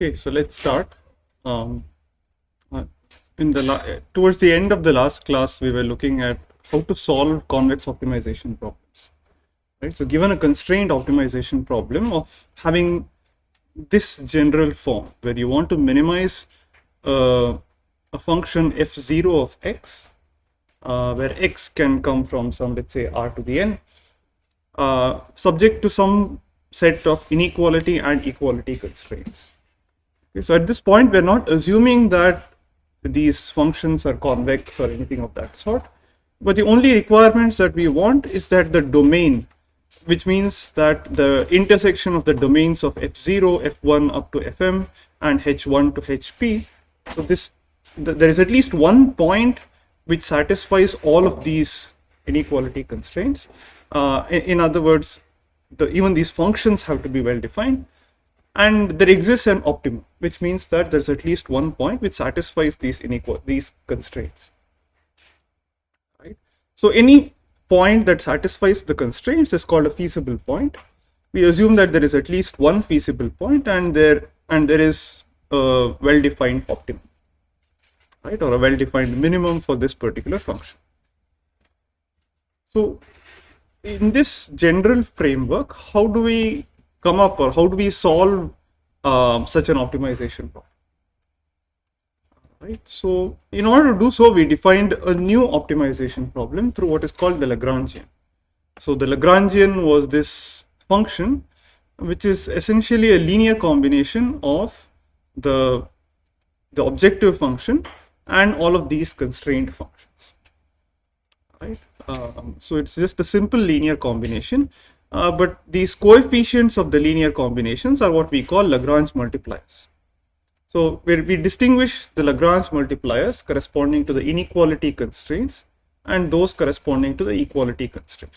Okay, so let's start. Um, in the towards the end of the last class, we were looking at how to solve convex optimization problems. Right. So, given a constrained optimization problem of having this general form where you want to minimize a function f0 of x, where x can come from some, let's say, r to the n, subject to some set of inequality and equality constraints. Okay, so at this point, we're not assuming that these functions are convex or anything of that sort, but the only requirements that we want is that the domain, which means that the intersection of the domains of f0, f1 up to fm, and h1 to hp. So there is at least one point which satisfies all of these inequality constraints. In other words, even these functions have to be well defined. And there exists an optimum, which means that there's at least one point which satisfies these constraints. Right? So any point that satisfies the constraints is called a feasible point. We assume that there is at least one feasible point, and there is a well-defined optimum, right, or a well-defined minimum for this particular function. So in this general framework, how do we come up, or how do we solve such an optimization problem? Right. So in order to do so, we defined a new optimization problem through what is called the Lagrangian. So the Lagrangian was this function, which is essentially a linear combination of the objective function and all of these constrained functions. Right. So it's just a simple linear combination, but these coefficients of the linear combinations are what we call Lagrange multipliers. So where we distinguish the Lagrange multipliers corresponding to the inequality constraints and those corresponding to the equality constraint.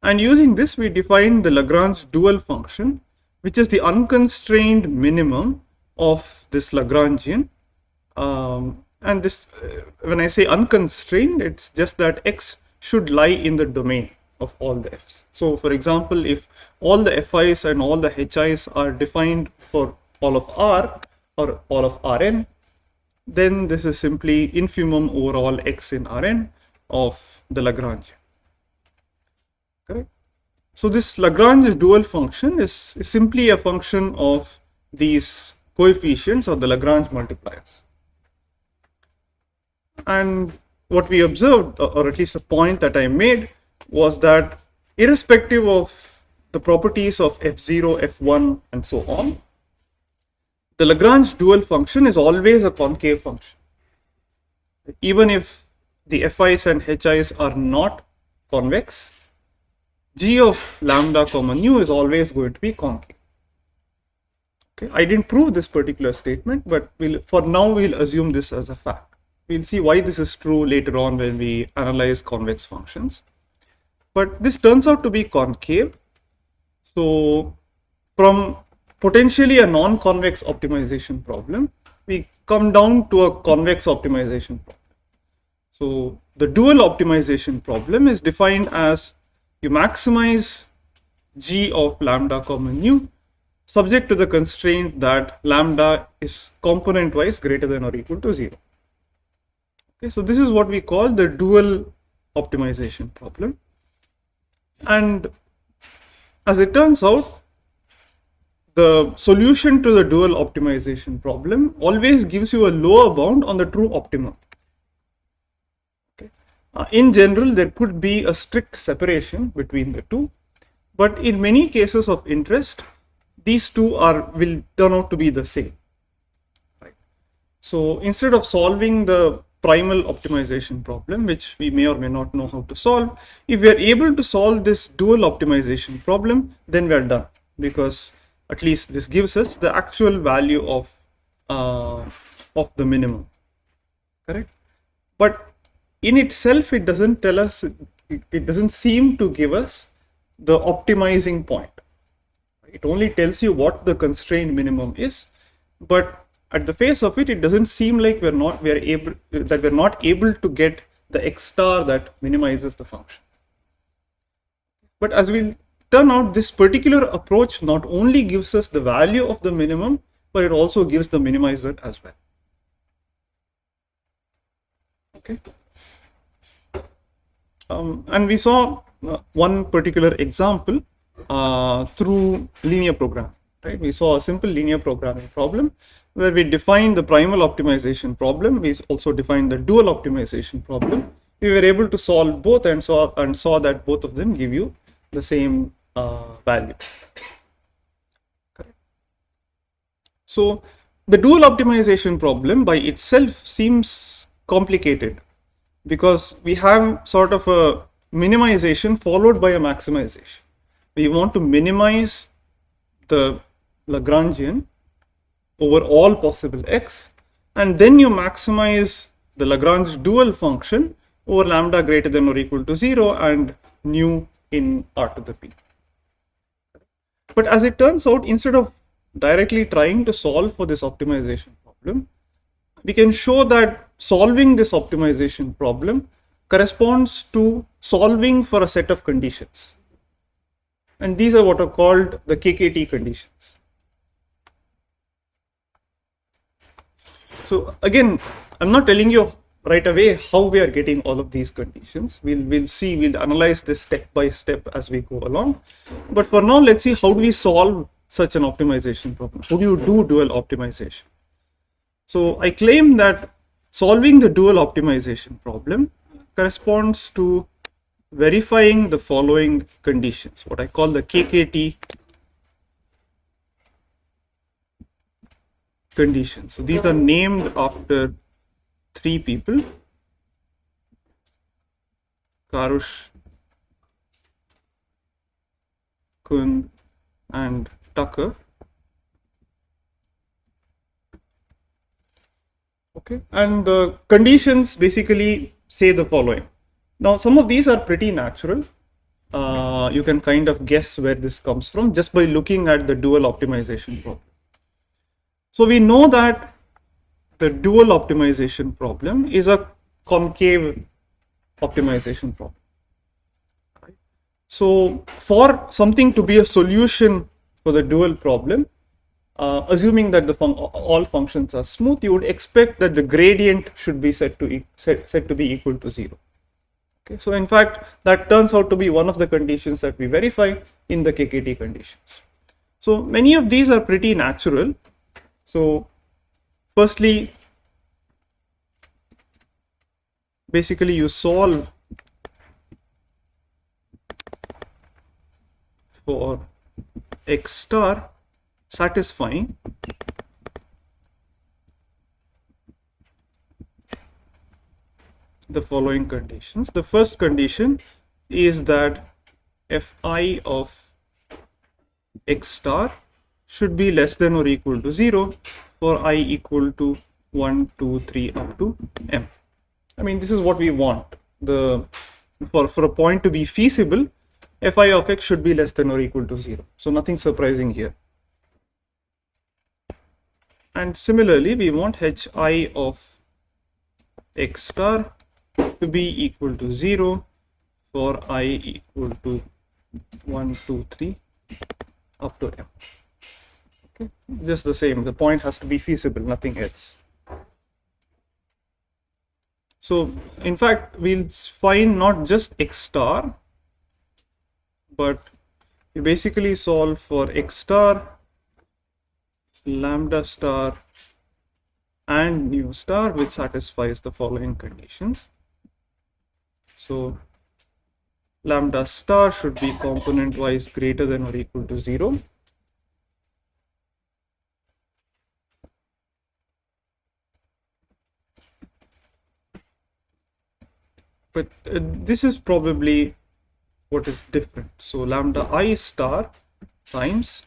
And using this, we define the Lagrange dual function, which is the unconstrained minimum of this Lagrangian. And this, when I say unconstrained, it's just that x should lie in the domain of all the f's. So for example, if all the fi's and all the hi's are defined for all of r or all of Rn, then this is simply infimum over all x in Rn of the Lagrange. Correct? So this Lagrange dual function is simply a function of these coefficients or the Lagrange multipliers. And what we observed, or at least a point that I made, was that irrespective of the properties of f0, f1, and so on, the Lagrange dual function is always a concave function. Even if the fi's and hi's are not convex, g of lambda comma nu is always going to be concave. Okay, I didn't prove this particular statement, but for now we'll assume this as a fact. We'll see why this is true later on when we analyze convex functions. But this turns out to be concave. So from potentially a non-convex optimization problem, we come down to a convex optimization problem. So the dual optimization problem is defined as you maximize g of lambda comma nu subject to the constraint that lambda is component wise greater than or equal to 0. Okay, so this is what we call the dual optimization problem. And as it turns out, the solution to the dual optimization problem always gives you a lower bound on the true optimum. Okay. In general, there could be a strict separation between the two, but in many cases of interest, these two will turn out to be the same. Right. So instead of solving the primal optimization problem, which we may or may not know how to solve, if we are able to solve this dual optimization problem, then we are done, because at least this gives us the actual value of the minimum. Correct? But in itself, it doesn't tell us, it doesn't seem to give us the optimizing point. It only tells you what the constrained minimum is, but at the face of it, it doesn't seem like we're not able to get the x star that minimizes the function. But as we'll turn out this particular approach not only gives us the value of the minimum, but it also gives the minimizer as well. Okay. And we saw one particular example through linear programming. Right? We saw a simple linear programming problem where we defined the primal optimization problem. We also defined the dual optimization problem. We were able to solve both and saw that both of them give you the same value. Correct. So the dual optimization problem by itself seems complicated because we have sort of a minimization followed by a maximization. We want to minimize the Lagrangian over all possible x, and then you maximize the Lagrange dual function over lambda greater than or equal to 0 and nu in r to the p. But as it turns out, instead of directly trying to solve for this optimization problem, we can show that solving this optimization problem corresponds to solving for a set of conditions. And these are what are called the KKT conditions. So again, I'm not telling you right away how we are getting all of these conditions. We'll analyze this step by step as we go along. But for now, let's see how do we solve such an optimization problem. How do you do dual optimization? So I claim that solving the dual optimization problem corresponds to verifying the following conditions, what I call the KKT conditions. So these are named after three people: Karush, Kuhn, and Tucker. Okay, and the conditions basically say the following. Now, some of these are pretty natural. You can kind of guess where this comes from just by looking at the dual optimization problem. So we know that the dual optimization problem is a concave optimization problem. Right? So for something to be a solution for the dual problem, assuming that all functions are smooth, you would expect that the gradient should be set to be equal to 0. Okay, so in fact, that turns out to be one of the conditions that we verify in the KKT conditions. So many of these are pretty natural. So firstly, basically you solve for x star satisfying the following conditions. The first condition is that fi of x star should be less than or equal to 0 for I equal to 1, 2, 3 up to m. I mean, this is what we want. For a point to be feasible, fi of x should be less than or equal to 0. So nothing surprising here. And similarly, we want hi of x star to be equal to 0 for I equal to 1, 2, 3 up to m. Okay, just the same, the point has to be feasible, nothing else. So in fact, we'll find not just x star, but we basically solve for x star, lambda star, and nu star, which satisfies the following conditions. So lambda star should be component wise greater than or equal to 0. But this is probably what is different. So lambda I star times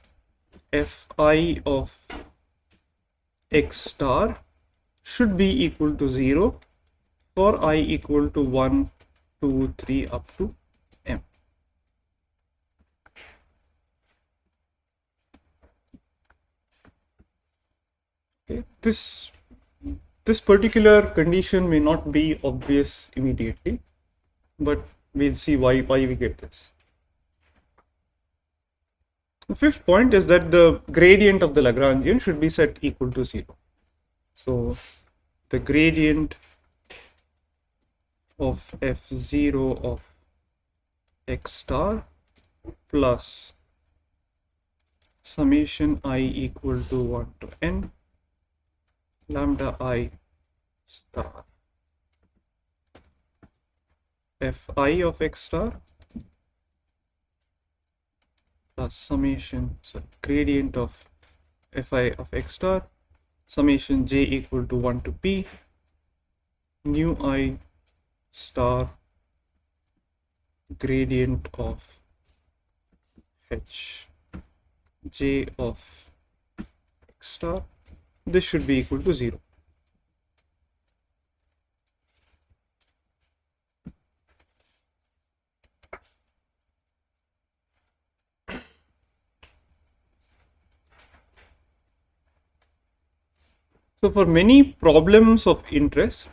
fi of x star should be equal to 0 for I equal to 1, 2, 3 up to m. Okay, this particular condition may not be obvious immediately, but we'll see why we get this. The fifth point is that the gradient of the Lagrangian should be set equal to 0. So the gradient of f0 of x star plus summation I equal to 1 to n lambda I star fi of x star plus summation, so gradient of fi of x star summation j equal to 1 to p nu I star gradient of h j of x star. This should be equal to 0. So for many problems of interest,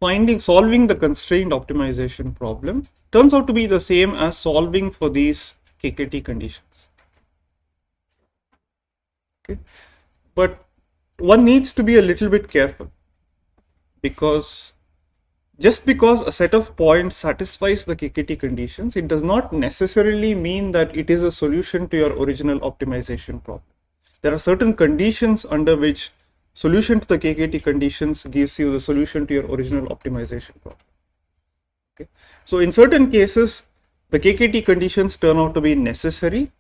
solving the constraint optimization problem turns out to be the same as solving for these KKT conditions. Okay, but one needs to be a little bit careful, because just because a set of points satisfies the KKT conditions, it does not necessarily mean that it is a solution to your original optimization problem. There are certain conditions under which solution to the KKT conditions gives you the solution to your original optimization problem. Okay, so in certain cases, the KKT conditions turn out to be necessary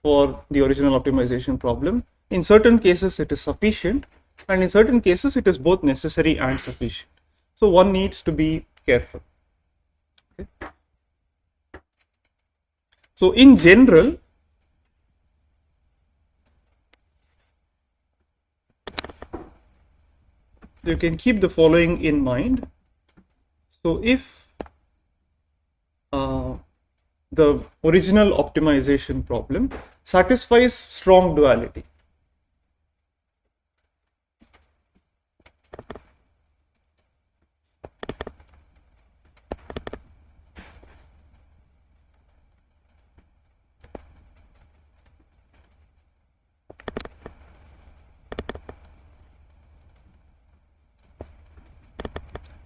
for the original optimization problem. In certain cases, it is sufficient, and in certain cases, it is both necessary and sufficient. So one needs to be careful. Okay. So in general, you can keep the following in mind. So if the original optimization problem satisfies strong duality,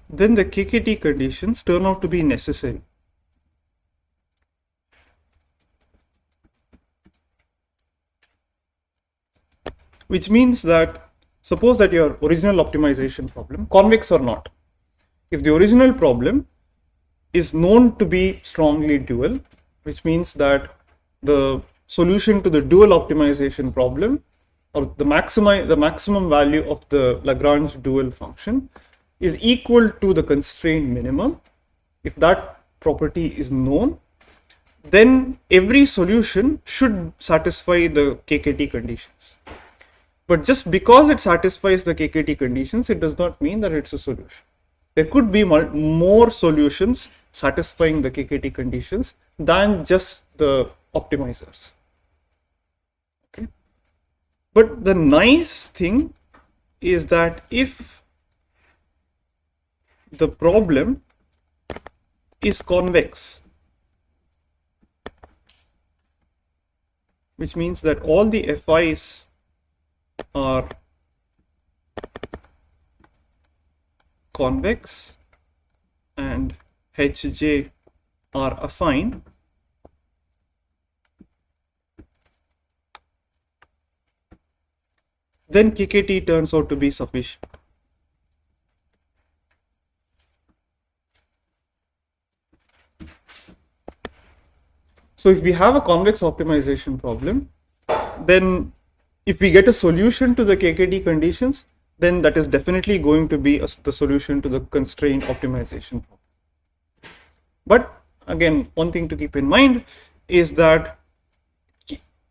then the KKT conditions turn out to be necessary. Which means that, suppose that your original optimization problem, convex or not, if the original problem is known to be strongly dual, which means that the solution to the dual optimization problem, or the maximum value of the Lagrange dual function, is equal to the constraint minimum. If that property is known, then every solution should satisfy the KKT conditions. But just because it satisfies the KKT conditions, it does not mean that it's a solution. There could be more solutions satisfying the KKT conditions than just the optimizers. Okay. But the nice thing is that if the problem is convex, which means that all the FIs are convex and Hj are affine, then KKT turns out to be sufficient. So if we have a convex optimization problem, then if we get a solution to the KKT conditions, then that is definitely going to be the solution to the constraint optimization problem. But again, one thing to keep in mind is that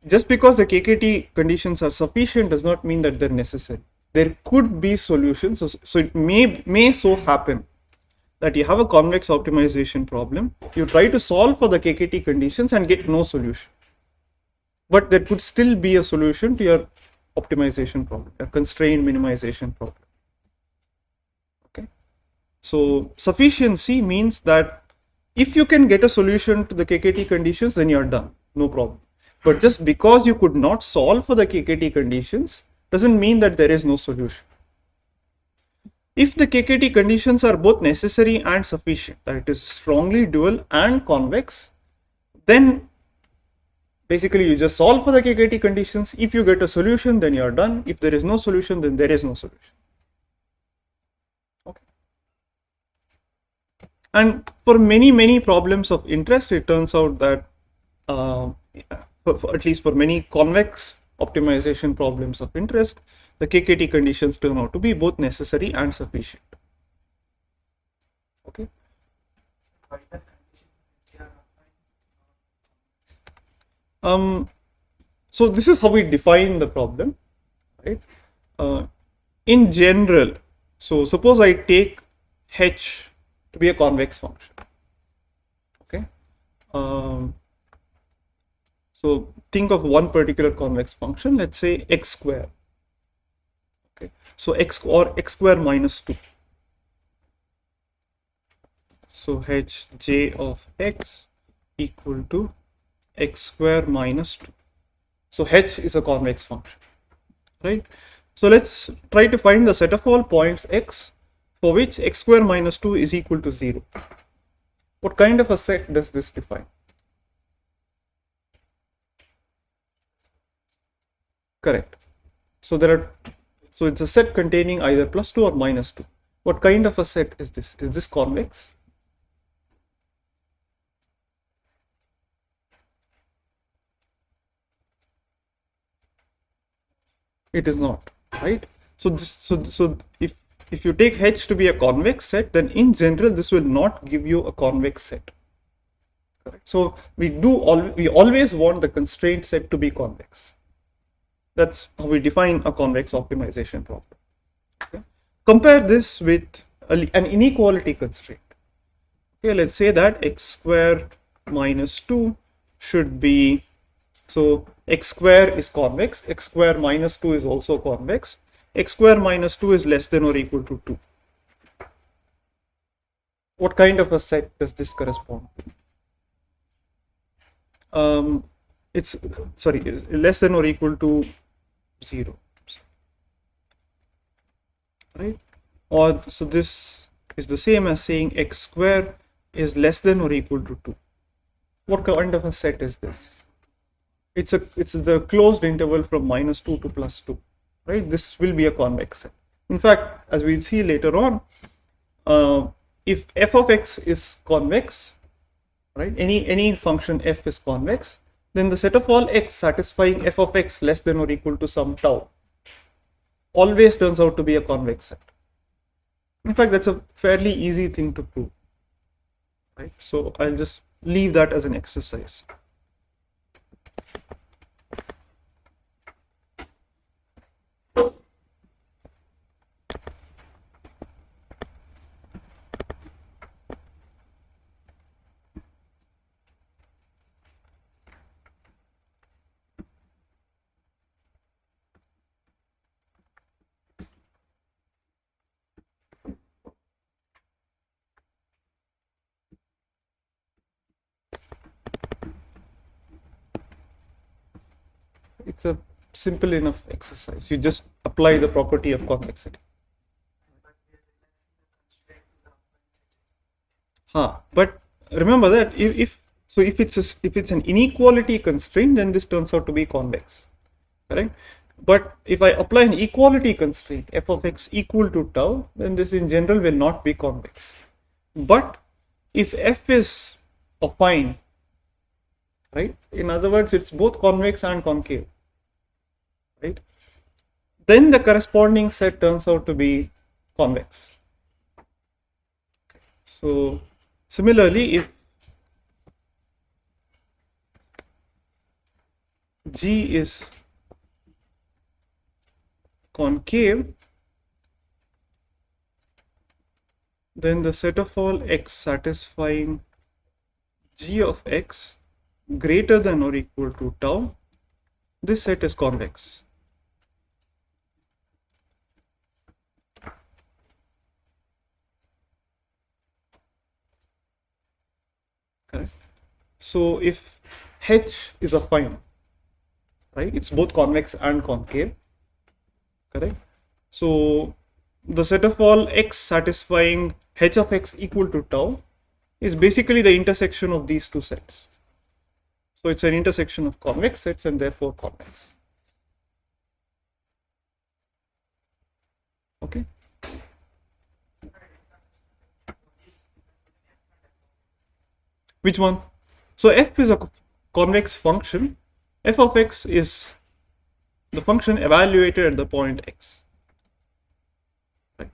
just because the KKT conditions are sufficient does not mean that they're necessary. There could be solutions. So it may so happen that you have a convex optimization problem, you try to solve for the KKT conditions and get no solution. But there could still be a solution to your optimization problem, a constraint minimization problem. Okay. So sufficiency means that if you can get a solution to the KKT conditions, then you're done, no problem. But just because you could not solve for the KKT conditions doesn't mean that there is no solution. If the KKT conditions are both necessary and sufficient, that it is strongly dual and convex, then basically you just solve for the KKT conditions. If you get a solution, then you are done. If there is no solution, then there is no solution. Okay. And for many problems of interest, it turns out that at least for many convex optimization problems of interest, the KKT conditions turn out to be both necessary and sufficient. Okay. So this is how we define the problem, right? In general, so suppose I take h to be a convex function. Okay. So think of one particular convex function, let's say x square. Okay. So x square minus 2. So h j of x equal to x square minus 2. So h is a convex function, right? So let's try to find the set of all points x for which x square minus 2 is equal to 0. What kind of a set does this define? Correct. So it's a set containing either plus 2 or minus 2. What kind of a set is this? Is this convex? It is not, right? So if you take h to be a convex set, then in general this will not give you a convex set. Correct. So we always want the constraint set to be convex. That's how we define a convex optimization problem. Okay. Compare this with an inequality constraint. Okay, let's say that x square minus 2 should be, so x square is convex, x square minus 2 is also convex, x square minus 2 is less than or equal to 2. What kind of a set does this correspond to? It's less than or equal to 0, right? Or so this is the same as saying x square is less than or equal to 2. What kind of a set is this? It's the closed interval from minus 2 to plus 2, right? This will be a convex set. In fact, as we'll see later on, if f of x is convex, right? Any function f is convex, then the set of all x satisfying f of x less than or equal to some tau always turns out to be a convex set. In fact, that's a fairly easy thing to prove, right? So I'll just leave that as an exercise. It's a simple enough exercise. You just apply the property of convexity. But remember that if it's an inequality constraint, then this turns out to be convex, correct? But if I apply an equality constraint, f of x equal to tau, then this in general will not be convex. But if f is affine, right? In other words, it's both convex and concave, right? Then the corresponding set turns out to be convex. So similarly, if G is concave, then the set of all x satisfying G of x greater than or equal to tau, this set is convex. Correct. So if h is affine, right? It's both convex and concave, correct? So the set of all x satisfying h of x equal to tau is basically the intersection of these two sets. So it's an intersection of convex sets and therefore convex. Okay. Which one? So f is a convex function. F of x is the function evaluated at the point x. Right.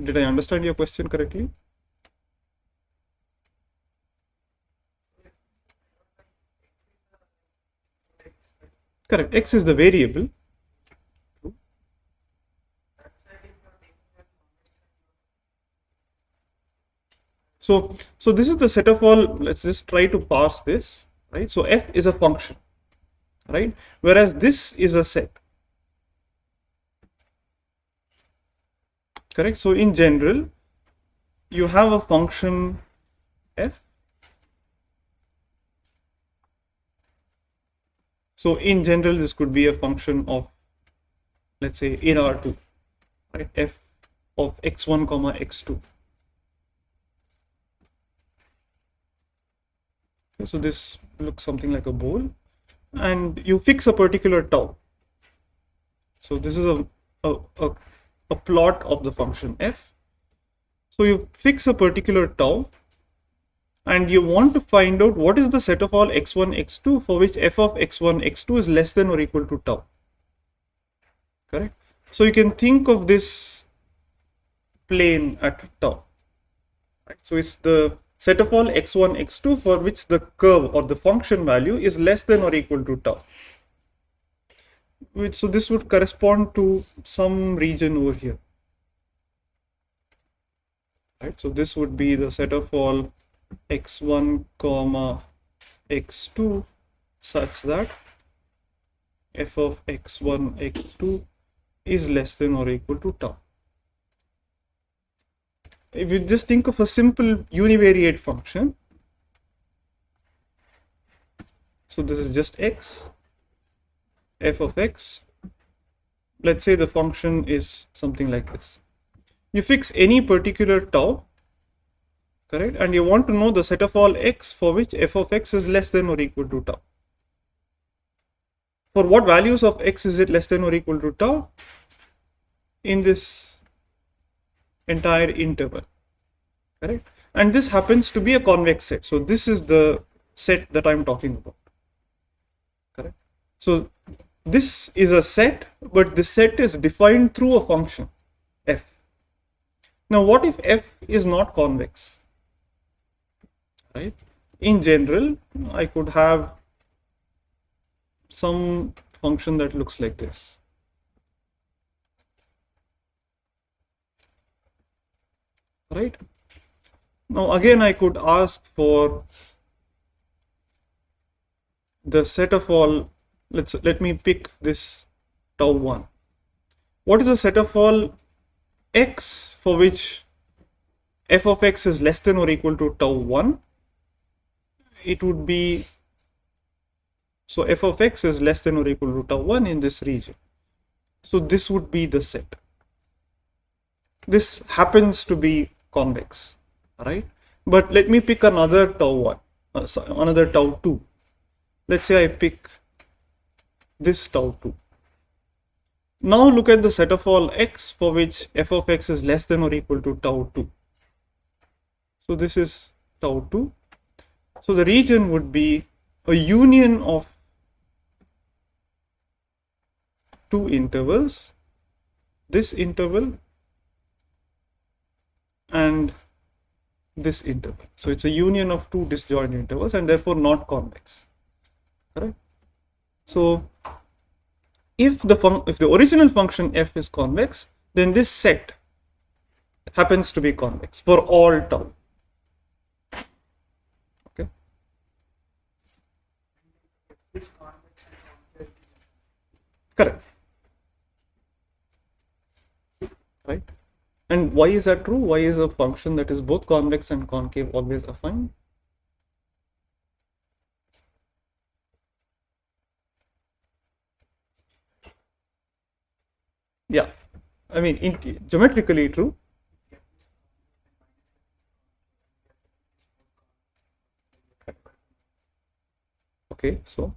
Did I understand your question correctly? Correct. X is the variable. So this is the set of all. Let's just try to parse this, right? So f is a function, right? Whereas this is a set, correct? So in general, you have a function f. So in general, this could be a function of, let's say, in R2, right? F of x1 comma x2. So this looks something like a bowl, and you fix a particular tau. So this is a plot of the function f. So you fix a particular tau, and you want to find out what is the set of all x1, x2 for which f of x1, x2 is less than or equal to tau. Correct? So you can think of this plane at tau. Right? So it's the set of all x1, x2 for which the curve or the function value is less than or equal to tau. So this would correspond to some region over here. Right? So this would be the set of all x1 comma x2 such that f of x1, x2 is less than or equal to tau. If you just think of a simple univariate function, so this is just x, f of x, let's say the function is something like this. You fix any particular tau, correct, and you want to know the set of all x for which f of x is less than or equal to tau. For what values of x is it less than or equal to tau? In this entire interval, correct? And this happens to be a convex set. So this is the set that I'm talking about, correct? So this is a set, but the set is defined through a function f. Now what if f is not convex, right? In general, I could have some function that looks like this. Right? Now again, I could ask for the set of all, let me pick this tau 1. What is the set of all x for which f of x is less than or equal to tau 1? It would be, so f of x is less than or equal to tau 1 in this region. So this would be the set. This happens to be convex, right? But let me pick another tau 1, another tau 2. Let's say I pick this tau 2. Now look at the set of all x for which f of x is less than or equal to tau 2. So this is tau 2. So the region would be a union of two intervals, this interval and this interval. So it's a union of two disjoint intervals and therefore not convex. Correct? So if the original function f is convex, then this set happens to be convex for all tau. Okay. Correct. Right. And why is that true? Why is a function that is both convex and concave always affine? Yeah, I mean, geometrically true. Okay, so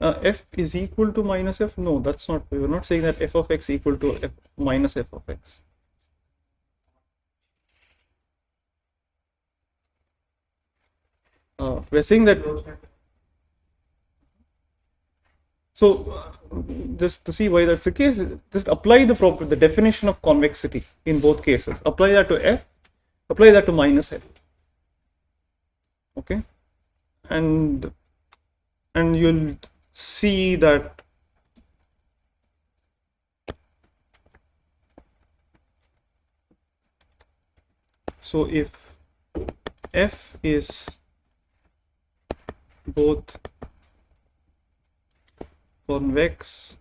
f is equal to minus f? No, that's not. We were not saying that f of x equal to f minus f of x. We're saying that. So, just to see why that's the case, just apply the definition of convexity in both cases. Apply that to f. Apply that to minus f. Okay, and you'll see that so if f is both convex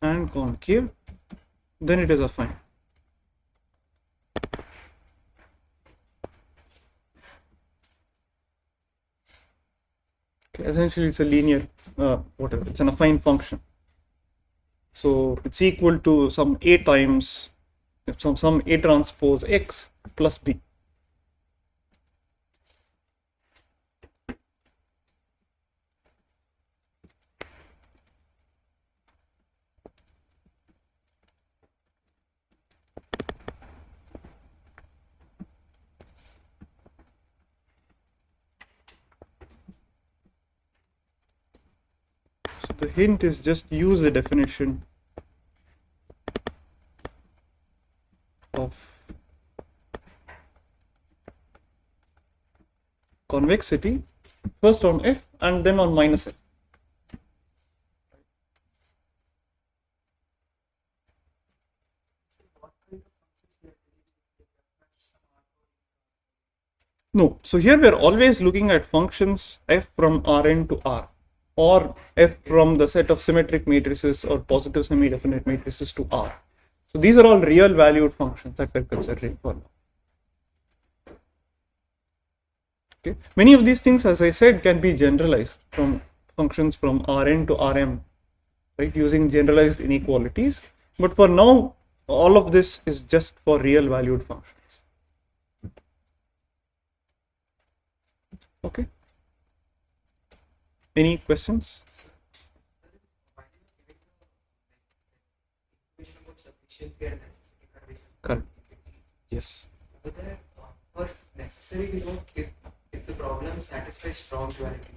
and concave, then it is affine. Okay, essentially it's a linear whatever, it's an affine function. So it's equal to some a times some a transpose x plus b. So the hint is just use the definition of convexity first on f and then on minus f. No, so here we are always looking at functions f from Rn to R, or f from the set of symmetric matrices or positive semi-definite matrices to R. So these are all real valued functions that we're considering for now. Okay. Many of these things, as I said, can be generalized from functions from Rn to Rm, right, using generalized inequalities. But for now, all of this is just for real valued functions. Okay. Any questions? Correct. Yes. But for necessary, if the problem satisfies strong duality,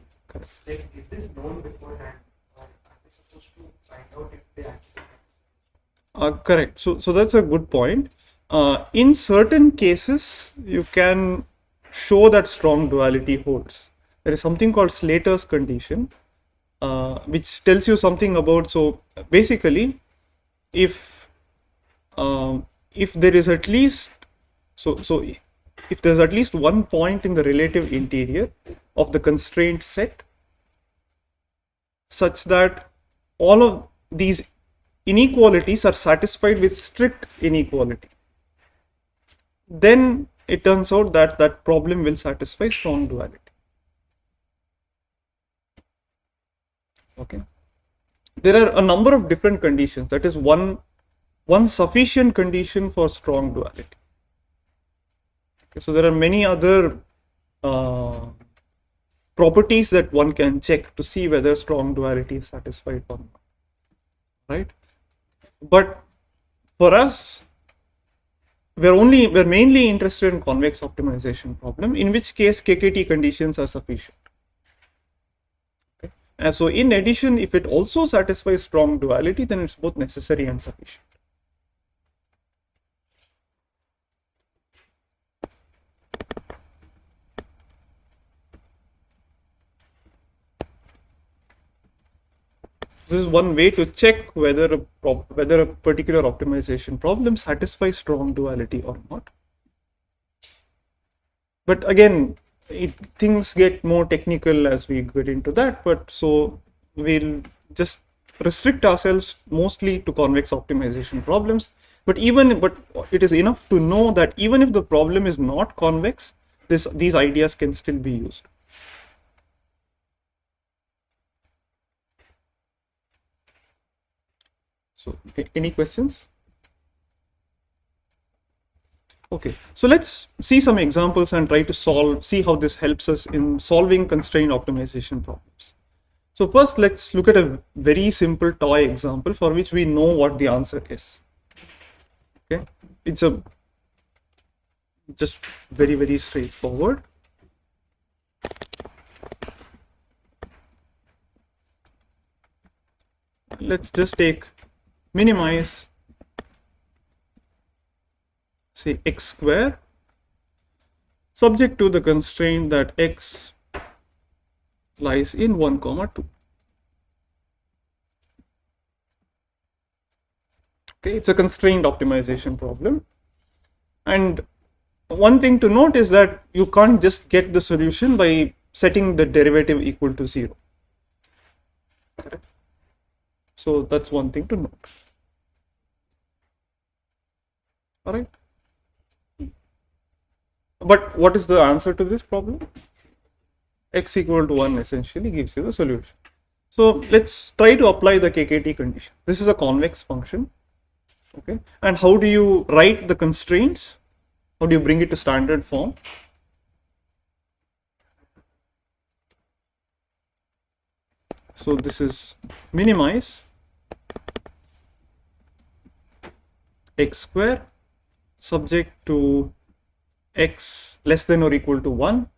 then is this known beforehand, or are we supposed to find out if they actually? Correct. So that's a good point. In certain cases, you can show that strong duality holds. There is something called Slater's condition, which tells you something about. So basically, if there is at least if there's at least one point in the relative interior of the constraint set such that all of these inequalities are satisfied with strict inequality, then it turns out that that problem will satisfy strong duality. Okay, there are a number of different conditions. That is one sufficient condition for strong duality. Okay, so there are many other properties that one can check to see whether strong duality is satisfied or not, right? But for us, we're mainly interested in convex optimization problem, in which case KKT conditions are sufficient. Okay? And so in addition, if it also satisfies strong duality, then it's both necessary and sufficient. This is one way to check whether a particular optimization problem satisfies strong duality or not. But again, things get more technical as we get into that. But so we'll just restrict ourselves mostly to convex optimization problems, but it is enough to know that even if the problem is not convex, these ideas can still be used. So any questions? Okay, so let's see some examples and try to see how this helps us in solving constraint optimization problems. So first, let's look at a very simple toy example for which we know what the answer is. Okay, it's a just very straightforward. Let's just minimize, say, x square, subject to the constraint that x lies in 1, 2. Okay, it's a constraint optimization problem. And one thing to note is that you can't just get the solution by setting the derivative equal to 0. Correct? So that's one thing to note. All right. But what is the answer to this problem? X equal to 1 essentially gives you the solution. So let's try to apply the KKT condition. This is a convex function. Okay. And how do you write the constraints? How do you bring it to standard form? So this is minimize x square subject to x less than or equal to 1,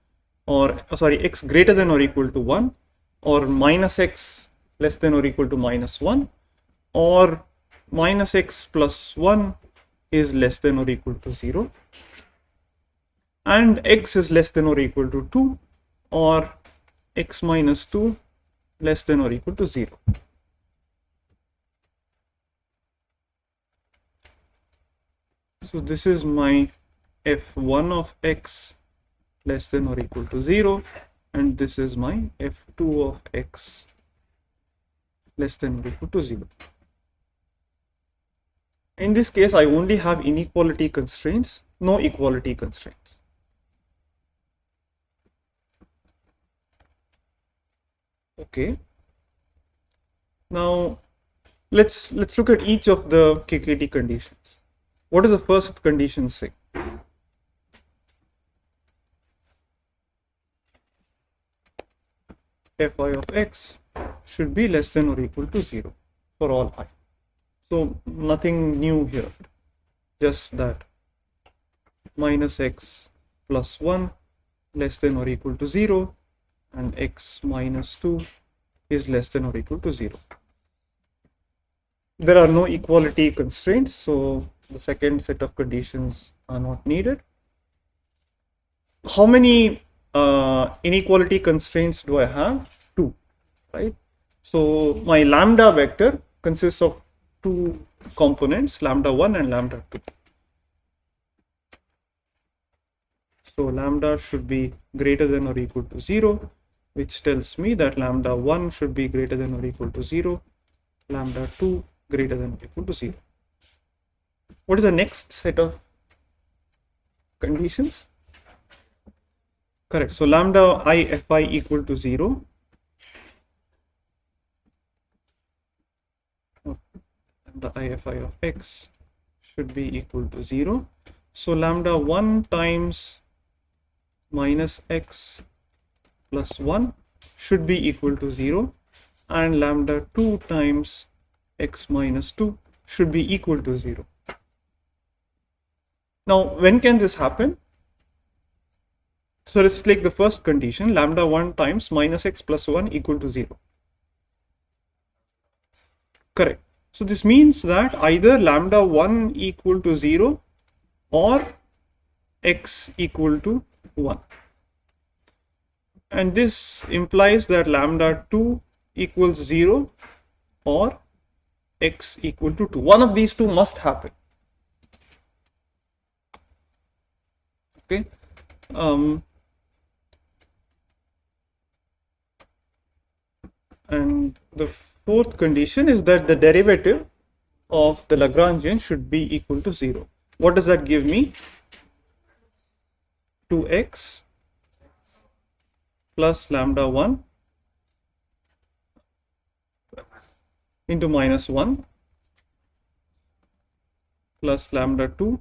or x greater than or equal to 1, or minus x less than or equal to minus 1, or minus x plus 1 is less than or equal to 0, and x is less than or equal to 2, or x minus 2 less than or equal to 0. So this is my f1 of x less than or equal to 0, and this is my f2 of x less than or equal to 0. In this case, I only have inequality constraints, no equality constraints. Okay. Now let's look at each of the KKT conditions. What does the first condition say? Fi of x should be less than or equal to 0 for all I. So nothing new here, just that minus x plus 1 less than or equal to 0, and x minus 2 is less than or equal to 0. There are no equality constraints, so the second set of conditions are not needed. How many inequality constraints do I have? 2, right? So my lambda vector consists of 2 components, lambda 1 and lambda 2. So lambda should be greater than or equal to 0, which tells me that lambda 1 should be greater than or equal to 0, lambda 2 greater than or equal to 0. What is the next set of conditions? Correct. So lambda I fi equal to 0. Lambda I fi of x should be equal to 0. So lambda 1 times minus x plus 1 should be equal to 0, and lambda 2 times x minus 2 should be equal to 0. Now, when can this happen? So let's take the first condition, lambda 1 times minus x plus 1 equal to 0. Correct. So this means that either lambda 1 equal to 0 or x equal to 1. And this implies that lambda 2 equals 0 or x equal to 2. One of these two must happen. Okay. And the Fourth condition is that the derivative of the Lagrangian should be equal to 0. What does that give me? 2x plus lambda 1 into minus 1 plus lambda 2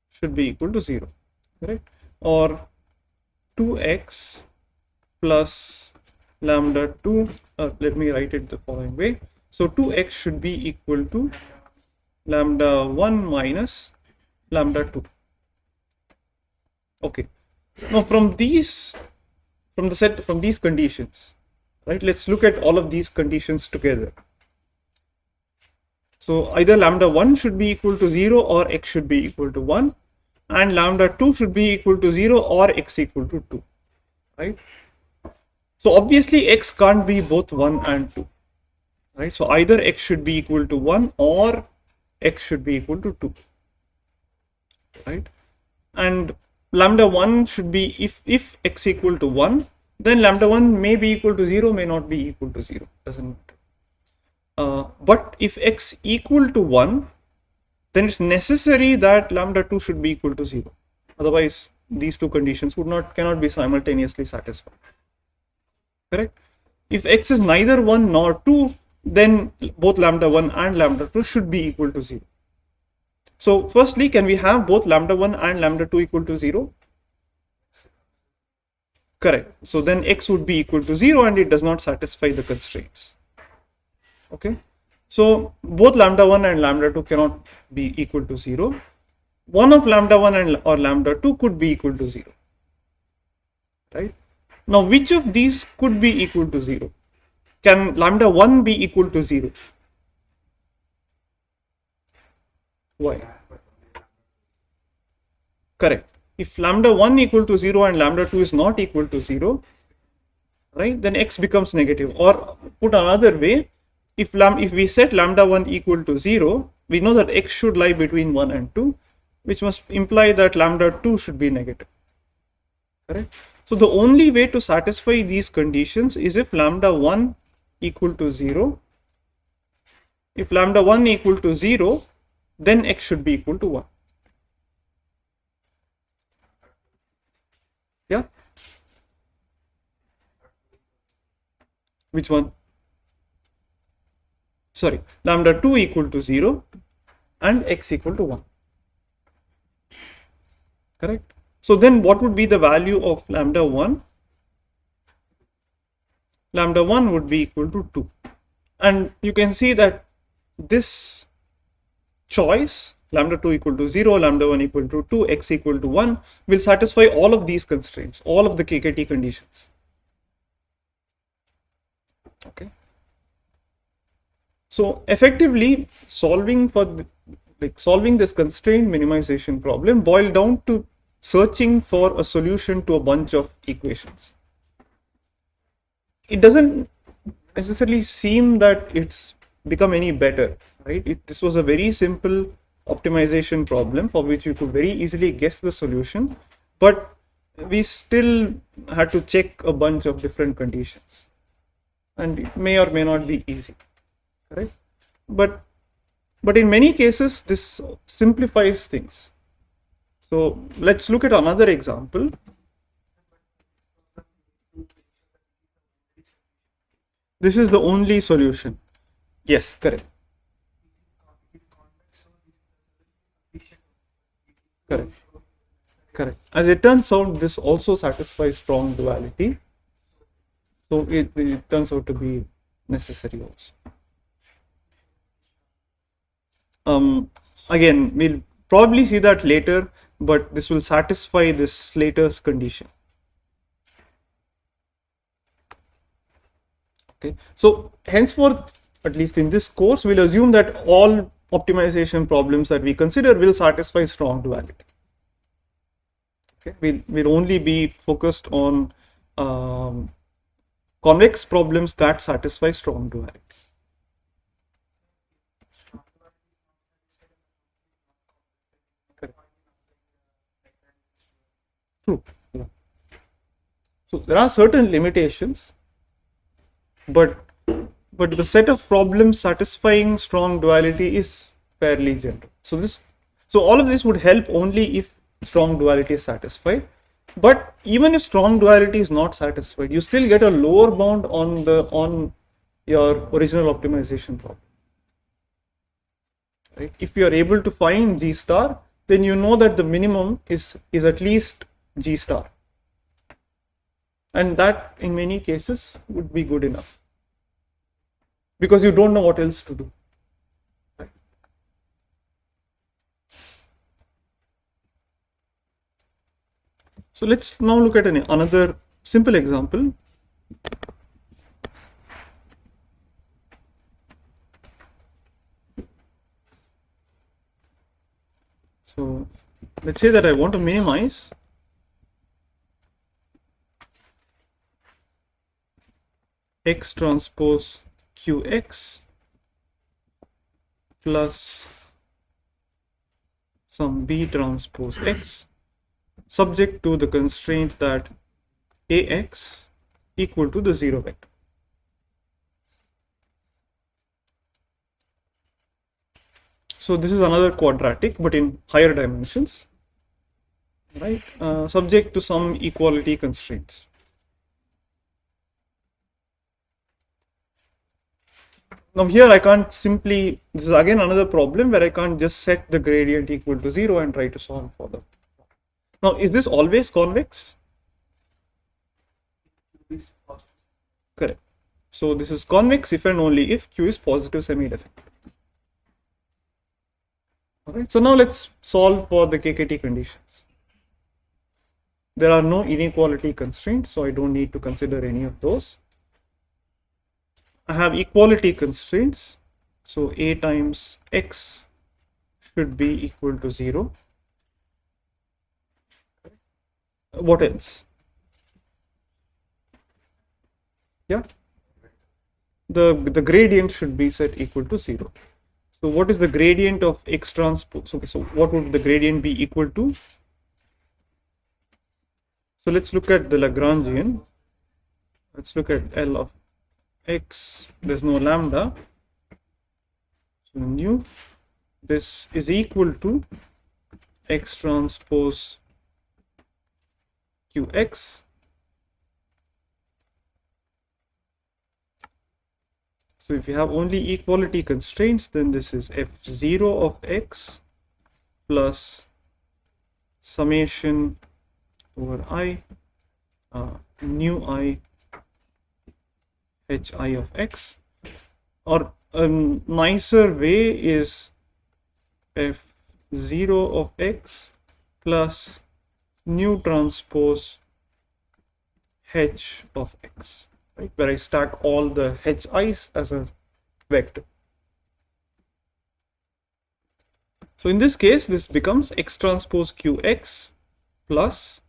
should be equal to 0, correct? Or 2x plus lambda 2, let me write it the following way. So 2x should be equal to lambda 1 minus lambda 2. Okay. Now from these conditions, right, let's look at all of these conditions together. So either lambda 1 should be equal to 0 or x should be equal to 1, and lambda 2 should be equal to 0 or x equal to 2, right? So obviously x can't be both 1 and 2, right? So either x should be equal to 1 or x should be equal to 2, right? And lambda 1 should be, if x equal to 1, then lambda 1 may be equal to 0, may not be equal to 0, doesn't matter. But if x equal to 1, then it's necessary that lambda 2 should be equal to 0. Otherwise, these two conditions cannot be simultaneously satisfied. Correct? If x is neither 1 nor 2, then both lambda 1 and lambda 2 should be equal to 0. So firstly, can we have both lambda 1 and lambda 2 equal to 0? Correct. So then x would be equal to 0 and it does not satisfy the constraints. Okay. So both lambda 1 and lambda 2 cannot be equal to 0. One of lambda 1 or lambda 2 could be equal to 0. Right. Now which of these could be equal to 0? Can lambda 1 be equal to 0? Why? Correct. If lambda 1 equal to 0 and lambda 2 is not equal to 0, right, then x becomes negative. Or put another way, if we set lambda 1 equal to 0, we know that x should lie between 1 and 2, which must imply that lambda 2 should be negative. Correct? So the only way to satisfy these conditions is if lambda 1 equal to 0. If lambda 1 equal to 0, then x should be equal to 1. Yeah? Which one? Sorry, lambda 2 equal to 0 and x equal to 1. Correct? So then what would be the value of lambda 1? Lambda 1 would be equal to 2. And you can see that this choice, lambda 2 equal to 0, lambda 1 equal to 2, x equal to 1, will satisfy all of these constraints, all of the KKT conditions. Okay. So effectively solving this constraint minimization problem boiled down to searching for a solution to a bunch of equations. It doesn't necessarily seem that it's become any better, right? This was a very simple optimization problem for which you could very easily guess the solution, but we still had to check a bunch of different conditions, and it may or may not be easy, right? But in many cases this simplifies things. So let's look at another example. This is the only solution. Yes, correct. Correct. Correct. As it turns out, this also satisfies strong duality. So it turns out to be necessary also. Again, we'll probably see that later, but this will satisfy this Slater's condition. Okay, so henceforth, at least in this course, we'll assume that all optimization problems that we consider will satisfy strong duality. Okay, we'll only be focused on convex problems that satisfy strong duality. True. Yeah. So there are certain limitations, but but the set of problems satisfying strong duality is fairly general. So all of this would help only if strong duality is satisfied. But even if strong duality is not satisfied, you still get a lower bound on your original optimization problem. Right? If you are able to find G star, then you know that the minimum is at least G star, and that in many cases would be good enough because you don't know what else to do. So let's now look at another simple example. So let's say that I want to minimize X transpose QX plus some B transpose X, subject to the constraint that AX equal to the 0 vector. So this is another quadratic, but in higher dimensions, right? Subject to some equality constraints. Now here I can't simply, this is again another problem where I can't just set the gradient equal to 0 and try to solve for them. Now is this always convex? Correct. So this is convex if and only if Q is positive semi-defective. Alright, so now let's solve for the KKT conditions. There are no inequality constraints, so I don't need to consider any of those. I have equality constraints, so A times X should be equal to 0. What else? Yeah, the gradient should be set equal to 0. So what is the gradient of X transpose? Okay, so what would the gradient be equal to? So let's look at the Lagrangian. Let's look at L of X. There's no lambda. So nu, this is equal to X transpose QX. So if you have only equality constraints, then this is F0 of X plus summation over I nu I hi of X, or a nicer way is F0 of X plus nu transpose h of X, right, where I stack all the hi's as a vector. So in this case, this becomes X transpose QX plus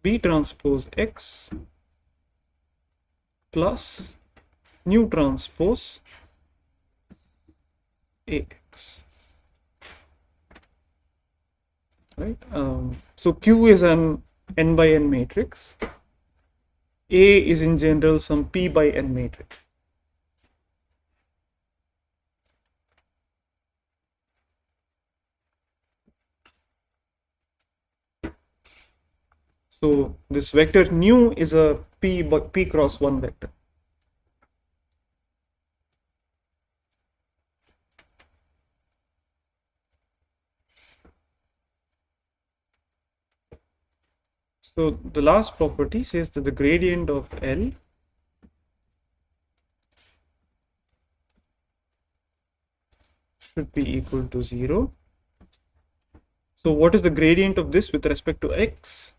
B transpose X plus nu transpose AX, right? So Q is an n by n matrix. A is in general some p by n matrix. So this vector nu is a p cross 1 vector. So the last property says that the gradient of L should be equal to 0. So what is the gradient of this with respect to X?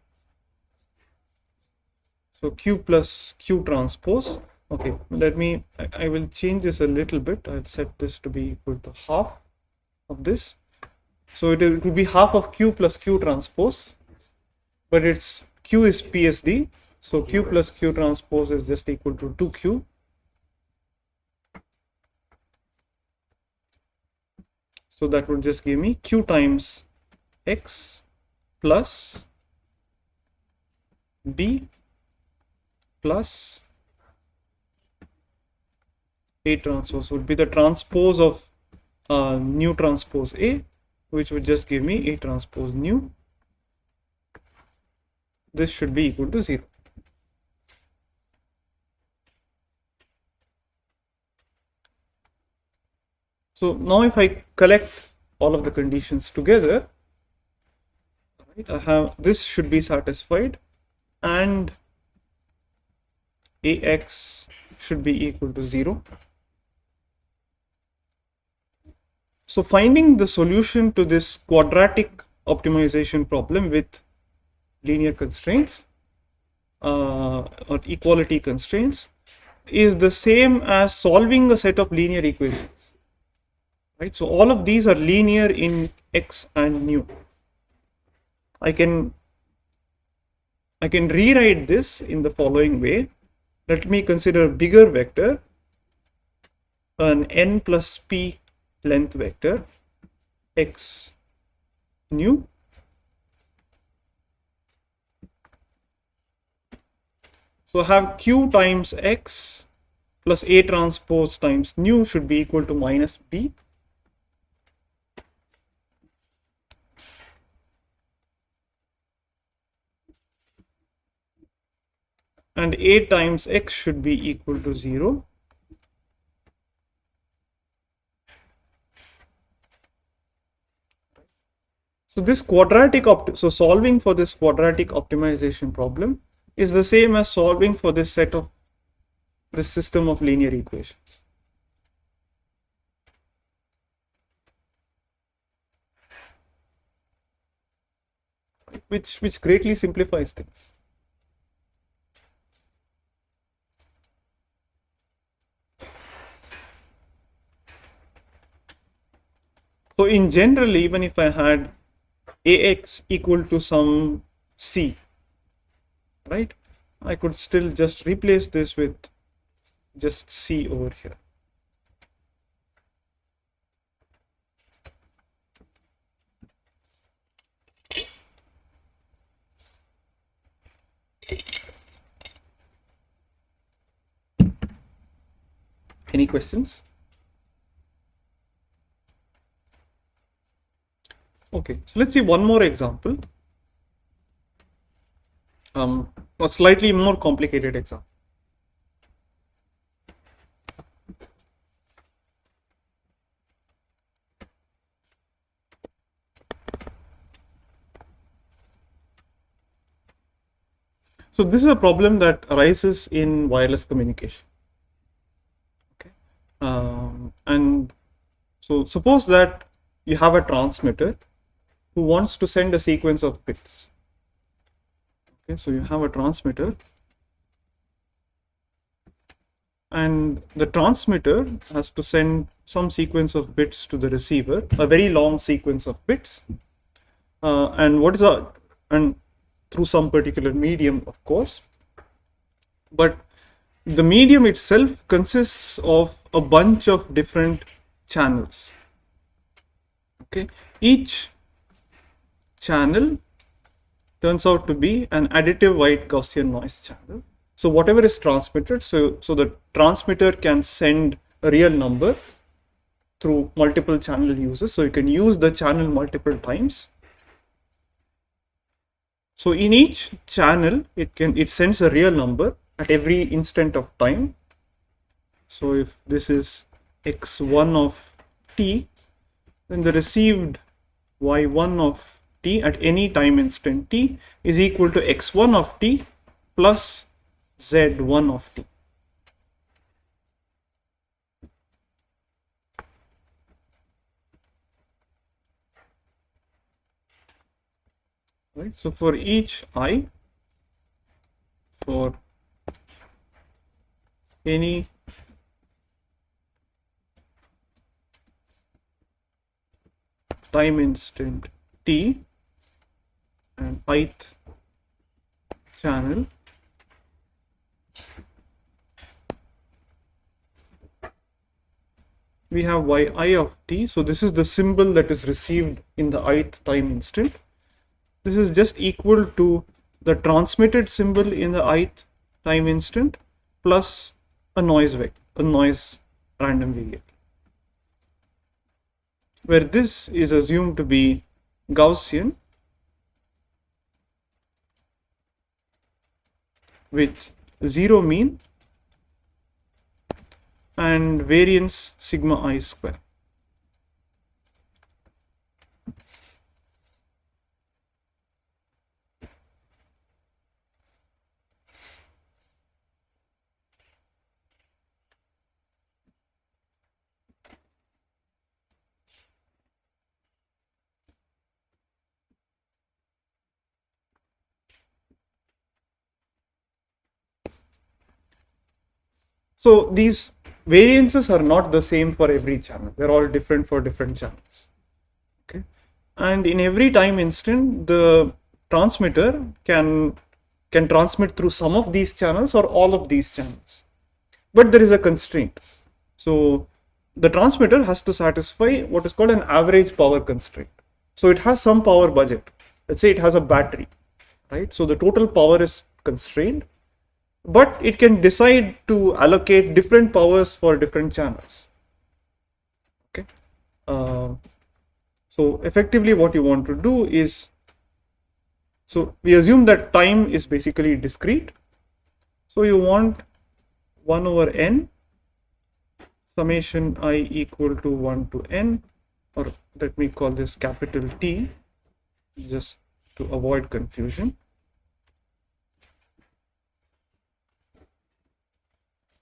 So Q plus Q transpose. Okay, I will change this a little bit. I'll set this to be equal to half of this. So it will be half of Q plus Q transpose, but it's Q is PSD. So Q plus Q transpose is just equal to 2Q. So that would just give me Q times X plus B plus A transpose would be the transpose of nu transpose A, which would just give me A transpose nu. This should be equal to 0. So now if I collect all of the conditions together, right, I have this should be satisfied and Ax should be equal to 0. So finding the solution to this quadratic optimization problem with linear constraints or equality constraints is the same as solving a set of linear equations, right? So all of these are linear in x and nu. I can rewrite this in the following way. Let me consider a bigger vector, an n plus p length vector x nu. So I have q times x plus A transpose times nu should be equal to minus B. And A times x should be equal to 0. So this quadratic so solving for this quadratic optimization problem is the same as solving for this set of this system of linear equations. Which greatly simplifies things. So in general, even if I had Ax equal to some C, right, I could still just replace this with just C over here. Any questions? Okay, so let's see one more example. A slightly more complicated example. So this is a problem that arises in wireless communication. Okay, and so suppose that you have a transmitter who wants to send a sequence of bits. Okay, so you have a transmitter, and the transmitter has to send some sequence of bits to the receiver, a very long sequence of bits, and through some particular medium, of course. But the medium itself consists of a bunch of different channels. Okay, each channel turns out to be an additive white Gaussian noise channel. So whatever is transmitted, so the transmitter can send a real number through multiple channel uses. So you can use the channel multiple times. So in each channel, it sends a real number at every instant of time. So if this is x1 of t, then the received y1 of t at any time instant t is equal to x1 of t plus z1 of t. Right? So for each I, for any time instant t and ith channel, we have yi of t. So this is the symbol that is received in the ith time instant. This is just equal to the transmitted symbol in the ith time instant plus a noise random variable, where this is assumed to be Gaussian with zero mean and variance sigma I square. So these variances are not the same for every channel. They're all different for different channels. Okay. And in every time instant, the transmitter can transmit through some of these channels or all of these channels. But there is a constraint. So the transmitter has to satisfy what is called an average power constraint. So it has some power budget. Let's say it has a battery, right? So the total power is constrained, but it can decide to allocate different powers for different channels. Okay. So effectively what you want to do is, so we assume that time is basically discrete. So you want 1 over n summation I equal to 1 to n, or let me call this capital T just to avoid confusion.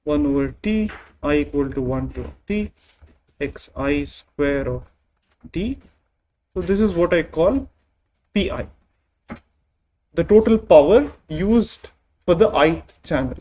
1 over t I equal to 1 to t xi square of t. So this is what I call pi, the total power used for the ith channel.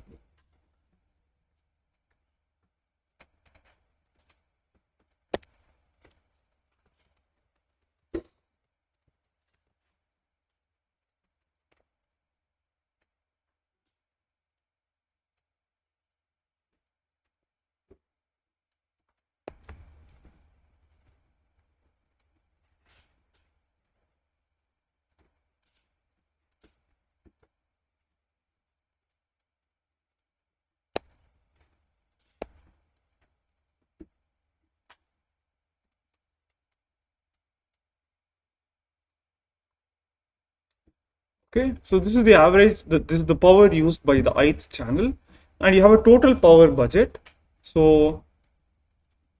Okay, so this is the average, this is the power used by the ith channel, and you have a total power budget. So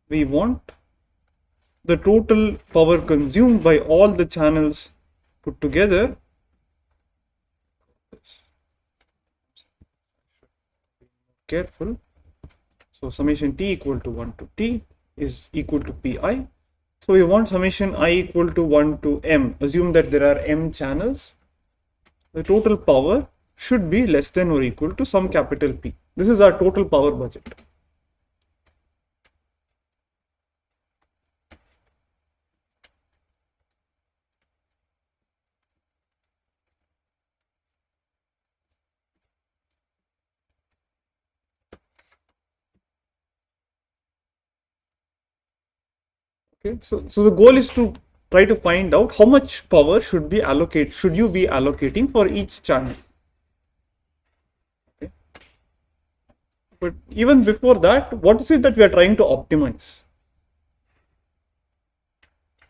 we want the total power consumed by all the channels put together. Careful. So summation t equal to 1 to t is equal to pi. So we want summation I equal to 1 to m. Assume that there are m channels. The total power should be less than or equal to some capital P. This is our total power budget. Okay, so the goal is to try to find out how much power should you be allocating for each channel. Okay. But even before that, what is it that we are trying to optimize?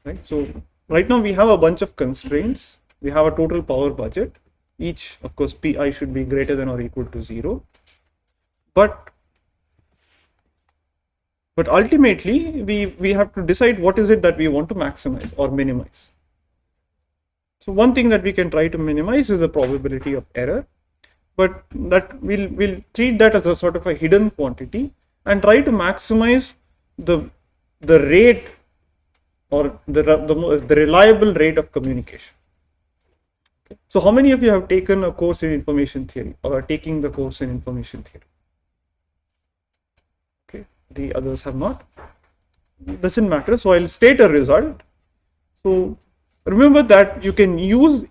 Right. So right now we have a bunch of constraints. We have a total power budget. Each, of course, pi should be greater than or equal to 0. But ultimately we have to decide what is it that we want to maximize or minimize. So one thing that we can try to minimize is the probability of error, but that we'll treat that as a sort of a hidden quantity and try to maximize the rate or the reliable rate of communication. Okay. So how many of you have taken a course in information theory or are taking the course in information theory? Okay, the others have not. It doesn't matter. So I'll state a result. So remember that you can use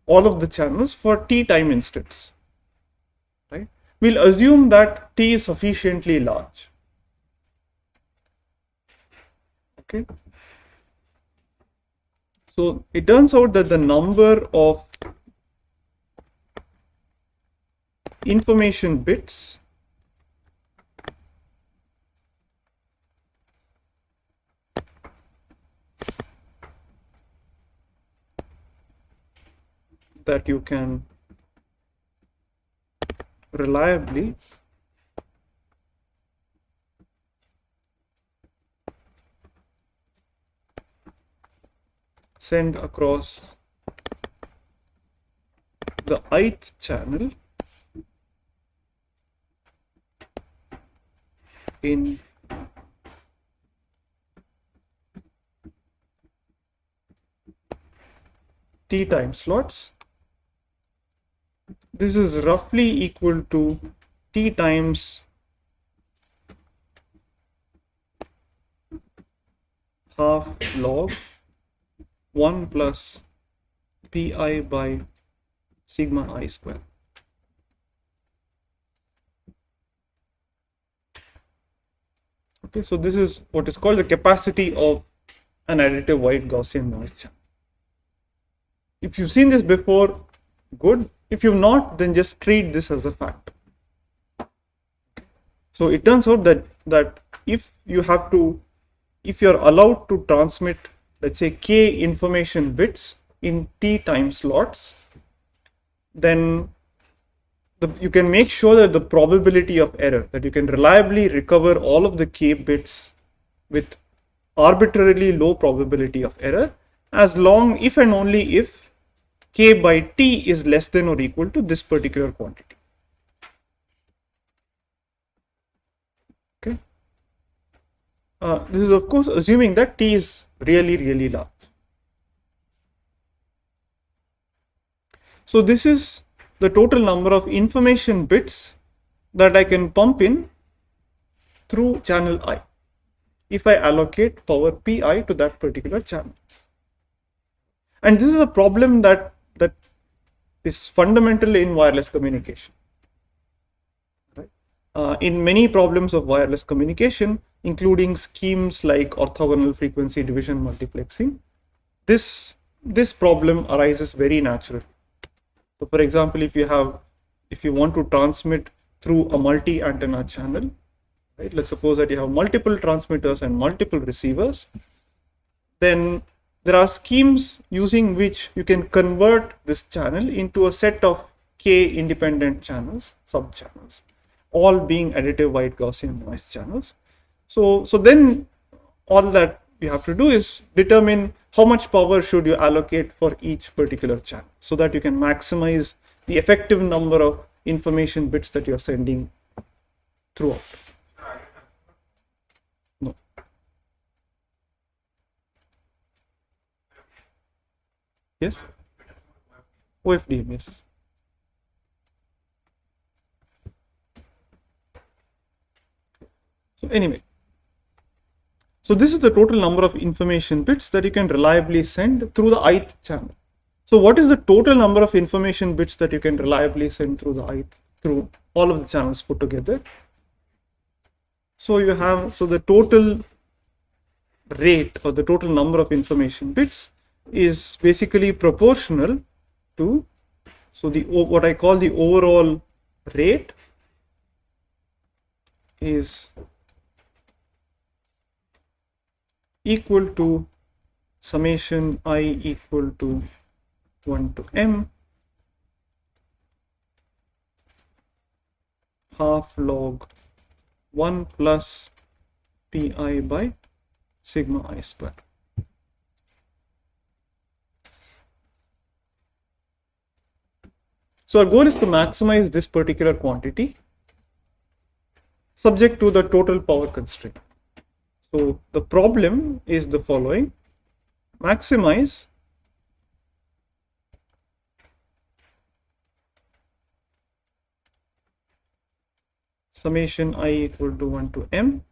all of the channels for t time instants. Right? We'll assume that t is sufficiently large. Okay. So it turns out that the number of information bits that you can reliably send across the ith channel in t time slots. This is roughly equal to t times half log 1 plus pi by sigma I square. Okay, so this is what is called the capacity of an additive wide Gaussian noise channel. If you've seen this before, good. If you've not, then just treat this as a fact. So it turns out that if you're allowed to transmit, let's say, k information bits in t time slots, then you can make sure that the probability of error, that you can reliably recover all of the k bits with arbitrarily low probability of error, as long if and only if k by t is less than or equal to this particular quantity. Okay. This is of course assuming that t is really large. So this is the total number of information bits that I can pump in through channel I if I allocate power pi to that particular channel. And this is a problem that is fundamental in wireless communication. Right? In many problems of wireless communication, including schemes like orthogonal frequency division multiplexing, this problem arises very naturally. So for example, if you want to transmit through a multi-antenna channel, right? Let's suppose that you have multiple transmitters and multiple receivers, then there are schemes using which you can convert this channel into a set of k independent channels, sub-channels, all being additive wide Gaussian noise channels. So then all that you have to do is determine how much power should you allocate for each particular channel so that you can maximize the effective number of information bits that you're sending throughout. No. Yes? OFDM, yes. So anyway, so this is the total number of information bits that you can reliably send through the ith channel. So what is the total number of information bits that you can reliably send through the ith, through all of the channels put together? So the total rate or the total number of information bits is basically proportional to, so what I call the overall rate is equal to summation I equal to 1 to m half log 1 plus pi by sigma I square. So our goal is to maximize this particular quantity subject to the total power constraint. So the problem is the following: maximize summation I equal to 1 to m.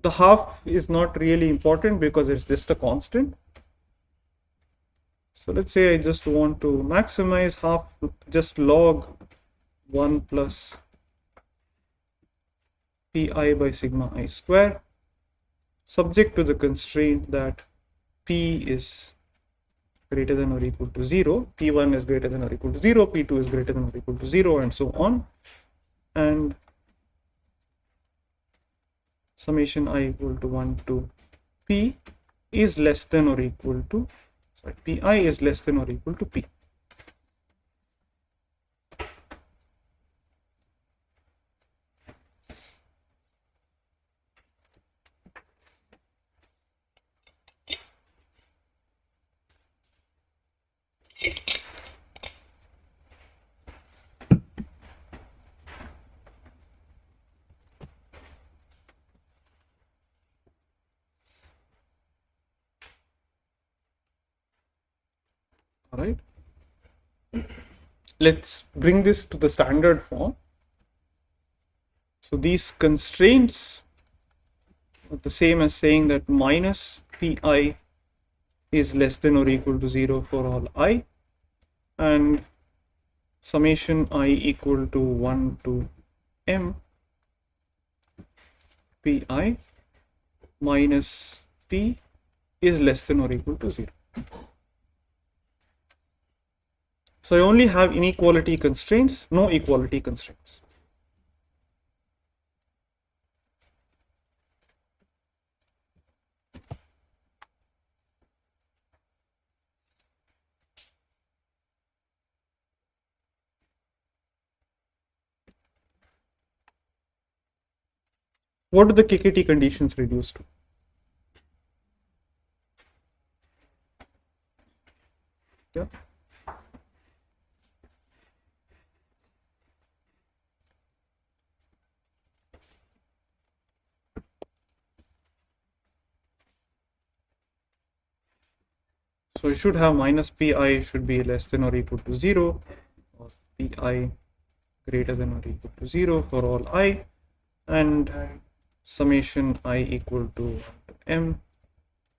The half is not really important because it's just a constant. So let's say I just want to maximize half, just log 1 plus pi by sigma I square, subject to the constraint that p is greater than or equal to 0, p1 is greater than or equal to 0, p2 is greater than or equal to 0, and so on. And summation I equal to 1 to p is less than or equal to, pi is less than or equal to p. All right. Let's bring this to the standard form. So these constraints are the same as saying that minus pi is less than or equal to 0 for all I, and summation I equal to 1 to m pi minus p is less than or equal to 0. So I only have inequality constraints, no equality constraints. What do the KKT conditions reduce to? Yeah. So you should have minus pi should be less than or equal to 0, or pi greater than or equal to 0 for all I, and summation I equal to 1 to m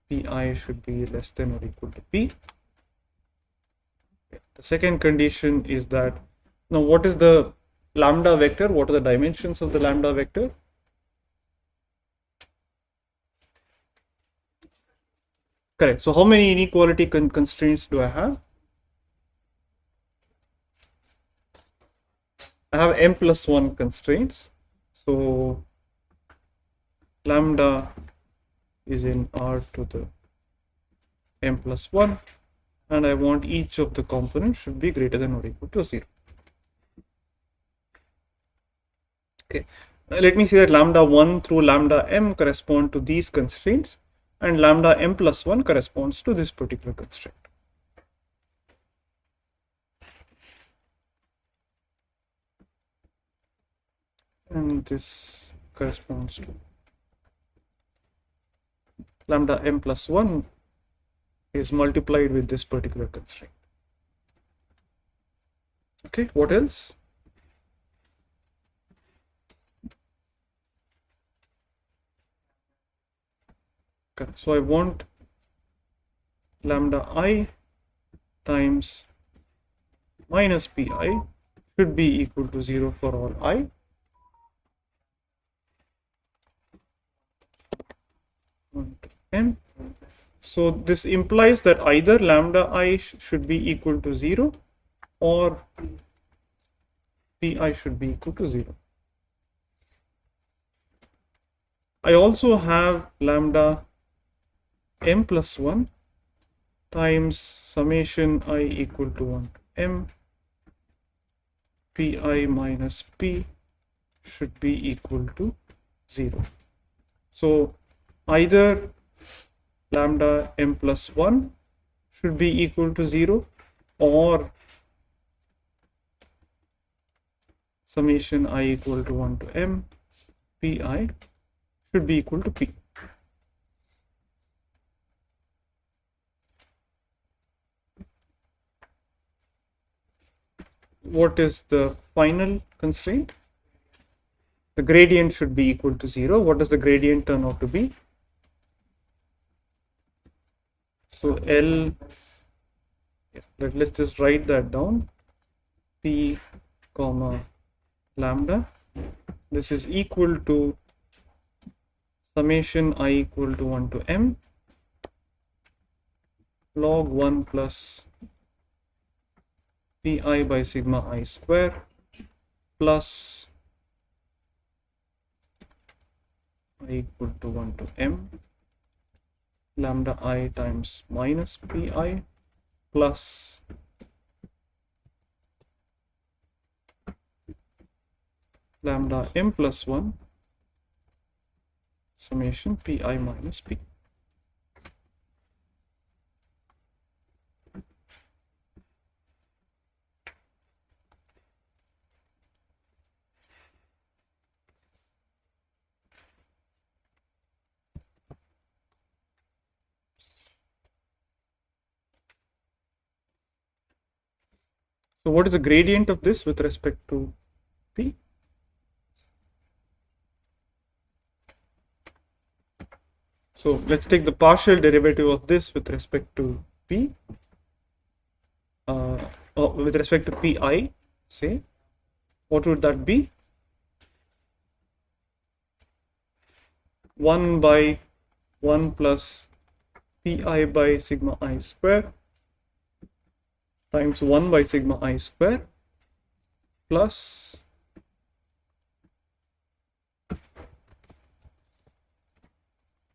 pi should be less than or equal to p. The second condition is that, now what is the lambda vector? What are the dimensions of the lambda vector? Correct. So how many inequality constraints do I have? I have m plus 1 constraints. So lambda is in R to the m plus 1, and I want each of the components should be greater than or equal to 0. Okay. Let me say that lambda 1 through lambda m correspond to these constraints, and lambda m plus 1 corresponds to this particular constraint. And this corresponds to lambda m plus 1 is multiplied with this particular constraint. Okay, what else? Okay, so I want lambda I times minus pi should be equal to 0 for all I. M. So this implies that either lambda I should be equal to 0 or pi should be equal to 0. I also have lambda m plus 1 times summation I equal to 1 to m pi minus p should be equal to 0. So either lambda m plus 1 should be equal to 0 or summation I equal to 1 to m pi should be equal to p. What is the final constraint? The gradient should be equal to 0. What does the gradient turn out to be? So L, let's just write that down. P comma lambda. This is equal to summation I equal to 1 to m log 1 plus pi by sigma I square plus I equal to 1 to m lambda I times minus pi plus lambda m plus 1 summation pi minus p. So what is the gradient of this with respect to p? So let's take the partial derivative of this with respect to p, or with respect to pi, say. What would that be? 1 by 1 plus pi by sigma I square times 1 by sigma I square plus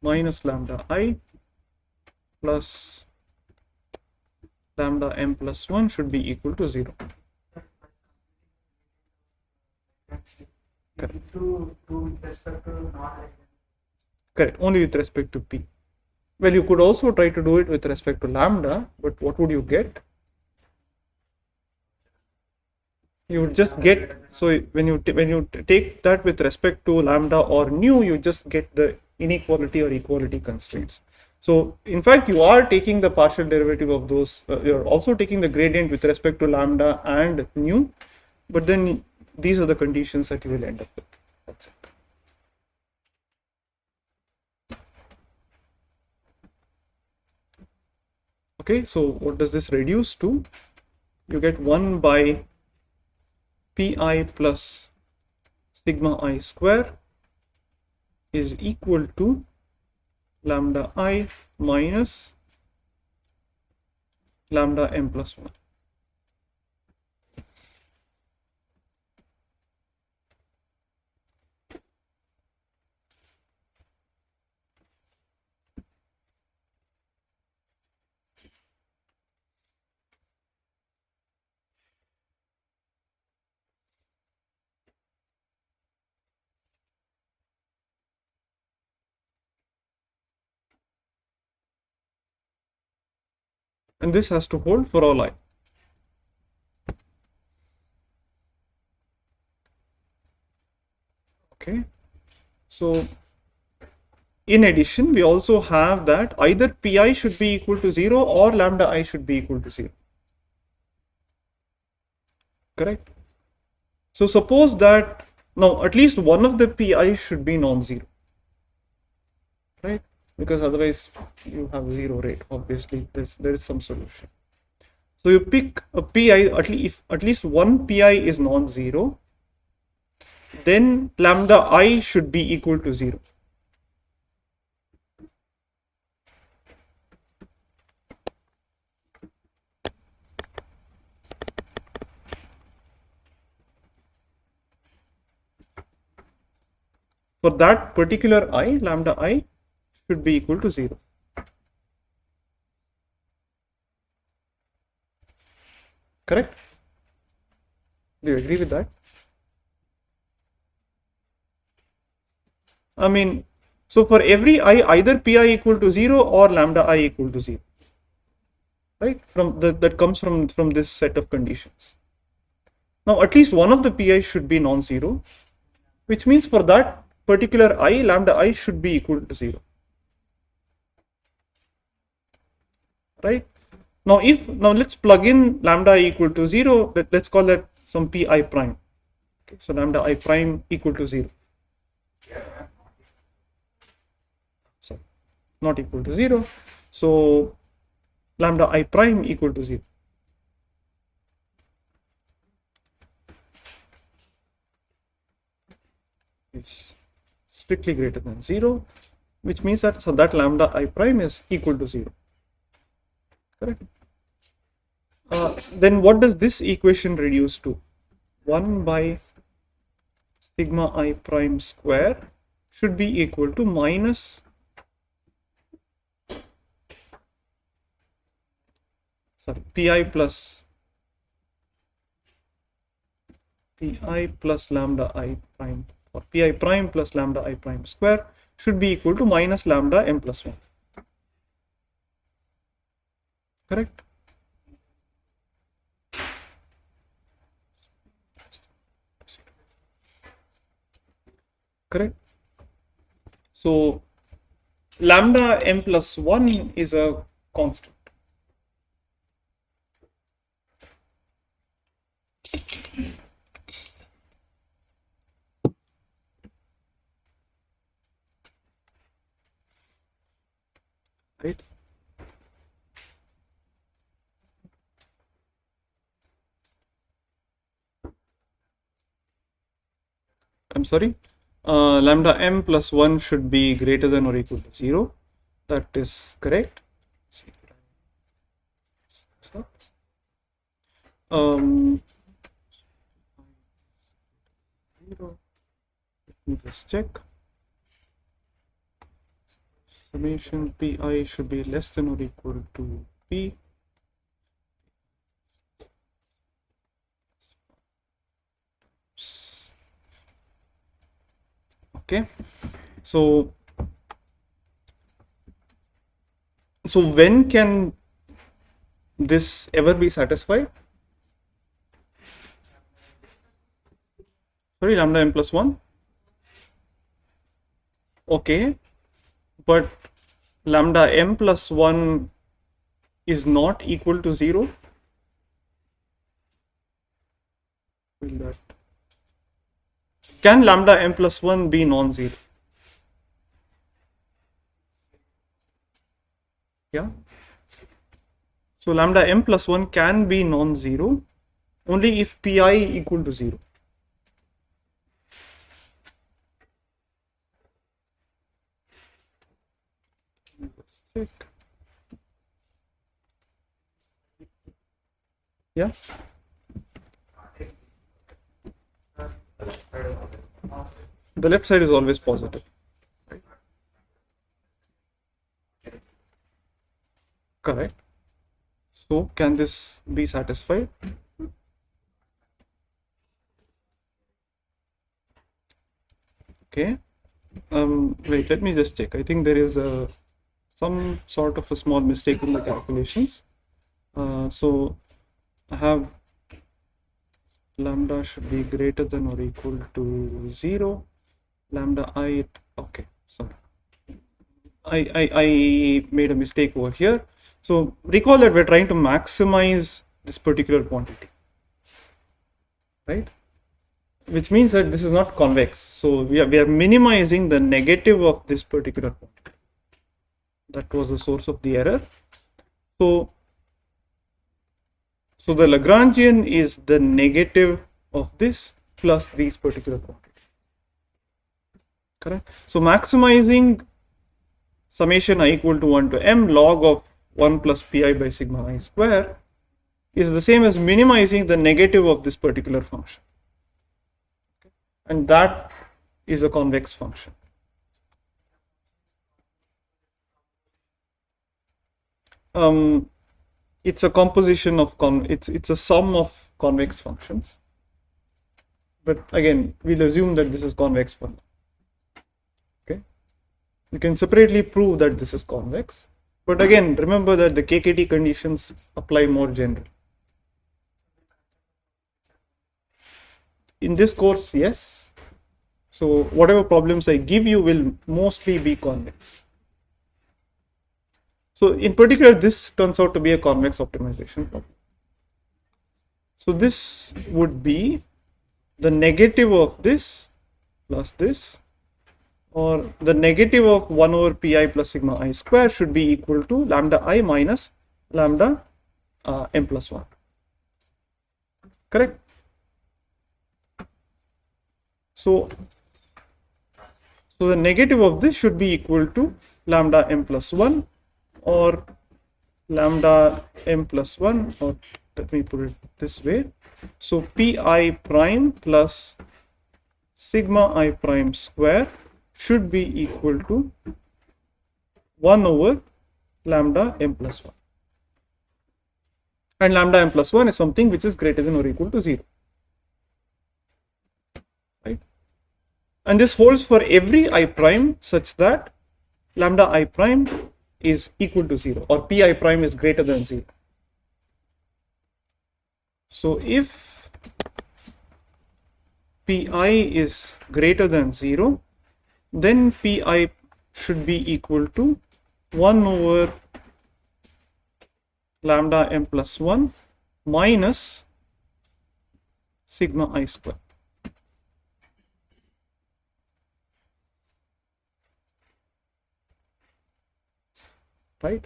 minus lambda I plus lambda m plus 1 should be equal to 0. Correct. To with respect to not Correct, only with respect to p. Well, you could also try to do it with respect to lambda, but what would you get? You would just get, so when you take that with respect to lambda or nu, you just get the inequality or equality constraints. So in fact, you are taking the partial derivative of those, you're also taking the gradient with respect to lambda and nu, but then these are the conditions that you will end up with. That's it. Okay, so what does this reduce to? You get 1 by pi plus sigma I square is equal to lambda I minus lambda m plus 1. And this has to hold for all I. Okay, so in addition, we also have that either pi should be equal to 0 or lambda I should be equal to 0. Correct? So suppose that now at least one of the pi should be non-zero, right? Because otherwise you have zero rate. Obviously, there is some solution. So you pick a pi, if at least one pi is non-zero, then lambda I should be equal to 0. For that particular I, lambda I should be equal to 0. Correct? Do you agree with that? I mean, so for every I, either pi equal to 0 or lambda I equal to 0. Right? That comes from this set of conditions. Now at least one of the pi should be non-zero, which means for that particular I, lambda I should be equal to 0. Right? Now let's plug in lambda I equal to 0, let's call that some pi prime. Okay, so lambda I prime equal to 0. So not equal to 0. So lambda I prime equal to 0. Is strictly greater than 0, which means that so that lambda I prime is equal to 0. Correct? Then what does this equation reduce to? 1 by sigma I prime square should be equal to minus pi plus lambda I prime, or pi prime plus lambda I prime square should be equal to minus lambda m plus 1. Correct? Correct? So lambda m plus 1 is a constant. right? I'm sorry. Lambda m plus 1 should be greater than or equal to 0. That is correct. So, um, 0. Let me just check. Summation pi should be less than or equal to p. Okay. So when can this ever be satisfied? Sorry, lambda m plus 1. Okay, but lambda m plus 1 is not equal to 0. Can lambda m plus 1 be non-zero? Yeah. So lambda m plus 1 can be non-zero only if pi equal to 0. Yeah. The left side is always positive. Correct. So can this be satisfied? Okay. Wait, let me just check. I think there is some sort of a small mistake in the calculations. So I have lambda should be greater than or equal to 0. Lambda I, okay, sorry. I made a mistake over here. So recall that we're trying to maximize this particular quantity, right? Which means that this is not convex. So we are minimizing the negative of this particular quantity. That was the source of the error. So the Lagrangian is the negative of this plus these particular quantities. Correct. So maximizing summation I equal to 1 to m log of 1 plus pi by sigma I square is the same as minimizing the negative of this particular function. And that is a convex function. It's a composition of it's a sum of convex functions. But again, we'll assume that this is convex for now. Okay. You can separately prove that this is convex. But again, remember that the KKT conditions apply more generally. In this course, yes. So whatever problems I give you will mostly be convex. So in particular, this turns out to be a convex optimization problem. So this would be the negative of this plus this, or the negative of 1 over pi plus sigma I square should be equal to lambda I minus lambda m plus 1. Correct? So the negative of this should be equal to lambda m plus 1 or lambda m plus 1, or let me put it this way. So pi prime plus sigma I prime square should be equal to 1 over lambda m plus 1. And lambda m plus 1 is something which is greater than or equal to 0. Right? And this holds for every I prime such that lambda I prime is equal to 0 or pi prime is greater than 0. So if pi is greater than 0, then pi should be equal to 1 over lambda m plus 1 minus sigma I square. Right?